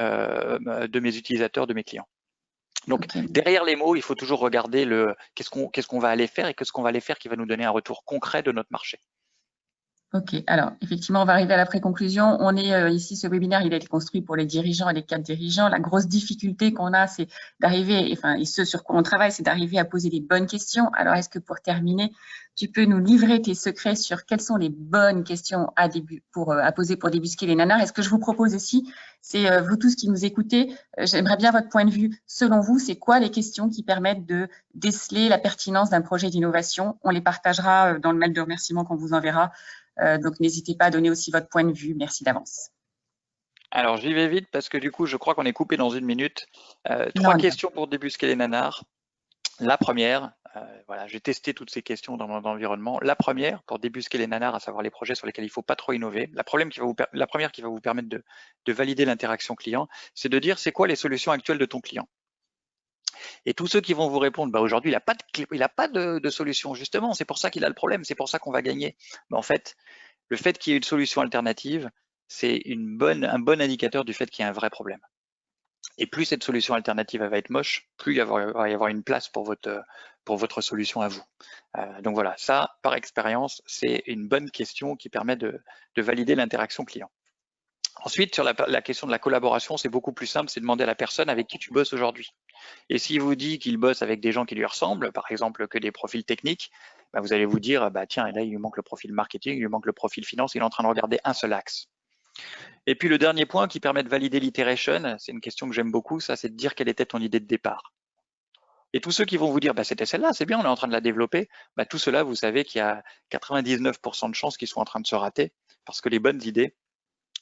mes utilisateurs, de mes clients. Donc, derrière les mots, il faut toujours regarder qu'est-ce qu'on va aller faire et qu'est-ce qu'on va aller faire qui va nous donner un retour concret de notre marché. Ok, alors effectivement, on va arriver à la pré-conclusion. On est ici, ce webinaire, il a été construit pour les dirigeants et les cadres dirigeants. La grosse difficulté qu'on a, c'est d'arriver, et ce sur quoi on travaille, c'est d'arriver à poser les bonnes questions. Alors, est-ce que pour terminer, tu peux nous livrer tes secrets sur quelles sont les bonnes questions à poser pour débusquer les nanars? Et ce que je vous propose aussi, c'est vous tous qui nous écoutez, j'aimerais bien votre point de vue. Selon vous, c'est quoi les questions qui permettent de déceler la pertinence d'un projet d'innovation? On les partagera dans le mail de remerciement qu'on vous enverra. Donc, n'hésitez pas à donner aussi votre point de vue. Merci d'avance. Alors, j'y vais vite parce que du coup, je crois qu'on est coupé dans 1 minute. 3 questions pour débusquer les nanars. La première, voilà, j'ai testé toutes ces questions dans mon environnement. La première, pour débusquer les nanars, à savoir les projets sur lesquels il ne faut pas trop innover, la première qui va vous permettre de valider l'interaction client, c'est de dire c'est quoi les solutions actuelles de ton client. Et tous ceux qui vont vous répondre, bah aujourd'hui, il n'a pas de solution, justement, c'est pour ça qu'il a le problème, c'est pour ça qu'on va gagner. Mais en fait, le fait qu'il y ait une solution alternative, c'est un bon indicateur du fait qu'il y a un vrai problème. Et plus cette solution alternative va être moche, plus il va y avoir une place pour votre solution à vous. Donc voilà, ça, par expérience, c'est une bonne question qui permet de valider l'interaction client. Ensuite, sur la question de la collaboration, c'est beaucoup plus simple, c'est demander à la personne avec qui tu bosses aujourd'hui. Et s'il vous dit qu'il bosse avec des gens qui lui ressemblent, par exemple que des profils techniques, bah vous allez vous dire, bah tiens, là, il lui manque le profil marketing, il lui manque le profil finance, il est en train de regarder un seul axe. Et puis le dernier point qui permet de valider l'iteration, c'est une question que j'aime beaucoup, ça c'est de dire quelle était ton idée de départ. Et tous ceux qui vont vous dire, bah, c'était celle-là, c'est bien, on est en train de la développer, bah, tout cela, vous savez qu'il y a 99% de chances qu'ils soient en train de se rater, parce que les bonnes idées,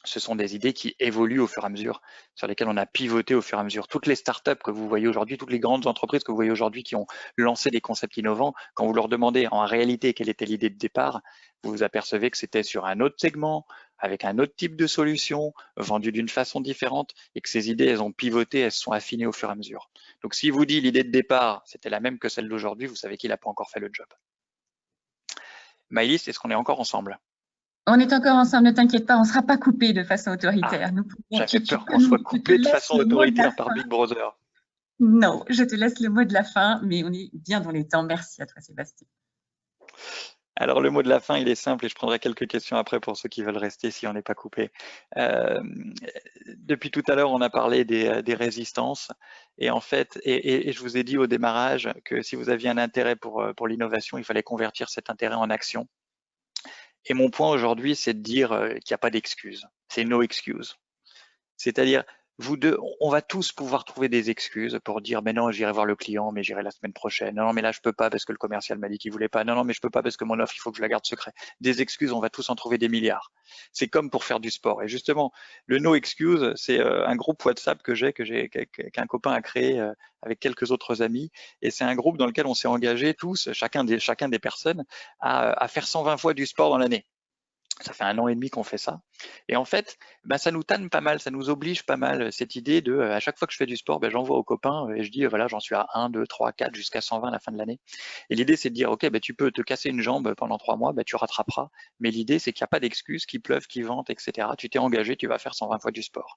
ce sont des idées qui évoluent au fur et à mesure, sur lesquelles on a pivoté au fur et à mesure. Toutes les startups que vous voyez aujourd'hui, toutes les grandes entreprises que vous voyez aujourd'hui qui ont lancé des concepts innovants, quand vous leur demandez en réalité quelle était l'idée de départ, vous vous apercevez que c'était sur un autre segment, avec un autre type de solution, vendu d'une façon différente, et que ces idées, elles ont pivoté, elles se sont affinées au fur et à mesure. Donc, s'il vous dit l'idée de départ, c'était la même que celle d'aujourd'hui, vous savez qu'il n'a pas encore fait le job. Maëlys, est-ce qu'on est encore ensemble? On est encore ensemble, ne t'inquiète pas, on ne sera pas coupé de façon autoritaire. J'avais peur qu'on soit coupé de façon autoritaire par Big Brother. Non, je te laisse le mot de la fin, mais on est bien dans les temps. Merci à toi, Sébastien. Alors, le mot de la fin, il est simple et je prendrai quelques questions après pour ceux qui veulent rester si on n'est pas coupé. Depuis tout à l'heure, on a parlé des résistances et en fait, et je vous ai dit au démarrage que si vous aviez un intérêt pour l'innovation, il fallait convertir cet intérêt en action. Et mon point aujourd'hui, c'est de dire qu'il n'y a pas d'excuse. C'est no excuse. C'est-à-dire, vous deux, on va tous pouvoir trouver des excuses pour dire mais non, j'irai voir le client, mais j'irai la semaine prochaine. Non, mais là je peux pas parce que le commercial m'a dit qu'il voulait pas. Non, mais je peux pas parce que mon offre, il faut que je la garde secret. Des excuses, on va tous en trouver des milliards. C'est comme pour faire du sport. Et justement, le no excuse, c'est un groupe WhatsApp qu'un copain a créé avec quelques autres amis. Et c'est un groupe dans lequel on s'est engagé tous, chacun des personnes, à faire 120 fois du sport dans l'année. Ça fait 1 an et demi qu'on fait ça. Et en fait, ça nous tanne pas mal, ça nous oblige pas mal, cette idée de, à chaque fois que je fais du sport, j'envoie aux copains et je dis, voilà, j'en suis à 1, 2, 3, 4, jusqu'à 120 à la fin de l'année. Et l'idée, c'est de dire, OK, tu peux te casser une jambe pendant 3 mois, tu rattraperas. Mais l'idée, c'est qu'il n'y a pas d'excuses, qu'il pleuve, qu'il vente, etc. Tu t'es engagé, tu vas faire 120 fois du sport.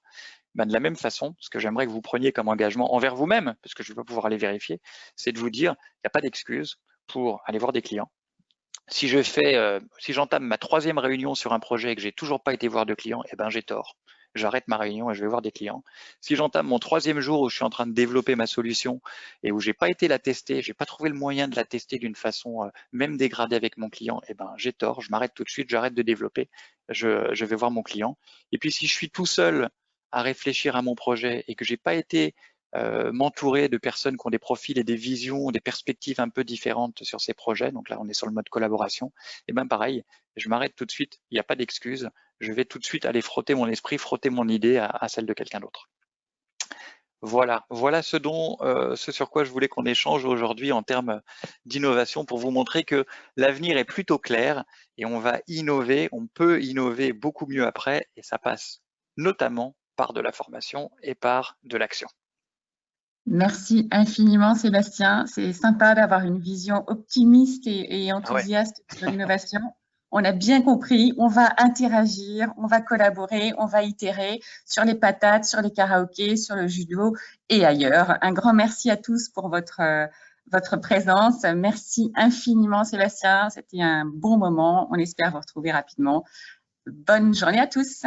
De la même façon, ce que j'aimerais que vous preniez comme engagement envers vous-même, parce que je ne vais pas pouvoir aller vérifier, c'est de vous dire, il n'y a pas d'excuses pour aller voir des clients. Si j'entame ma 3e réunion sur un projet et que j'ai toujours pas été voir de clients, j'ai tort. J'arrête ma réunion et je vais voir des clients. Si j'entame mon 3e jour où je suis en train de développer ma solution et où j'ai pas été la tester, j'ai pas trouvé le moyen de la tester d'une façon même dégradée avec mon client, j'ai tort. Je m'arrête tout de suite, j'arrête de développer, je vais voir mon client. Et puis si je suis tout seul à réfléchir à mon projet et que j'ai pas été m'entourer de personnes qui ont des profils et des visions, des perspectives un peu différentes sur ces projets. Donc là, on est sur le mode collaboration. Et pareil, je m'arrête tout de suite. Il n'y a pas d'excuse. Je vais tout de suite aller frotter mon esprit, frotter mon idée à celle de quelqu'un d'autre. Voilà ce sur quoi je voulais qu'on échange aujourd'hui en termes d'innovation pour vous montrer que l'avenir est plutôt clair et on va innover, on peut innover beaucoup mieux après et ça passe notamment par de la formation et par de l'action. Merci infiniment, Sébastien. C'est sympa d'avoir une vision optimiste et enthousiaste sur l'innovation. On a bien compris, on va interagir, on va collaborer, on va itérer sur les patates, sur les karaokés, sur le judo et ailleurs. Un grand merci à tous pour votre présence. Merci infiniment, Sébastien. C'était un bon moment. On espère vous retrouver rapidement. Bonne journée à tous.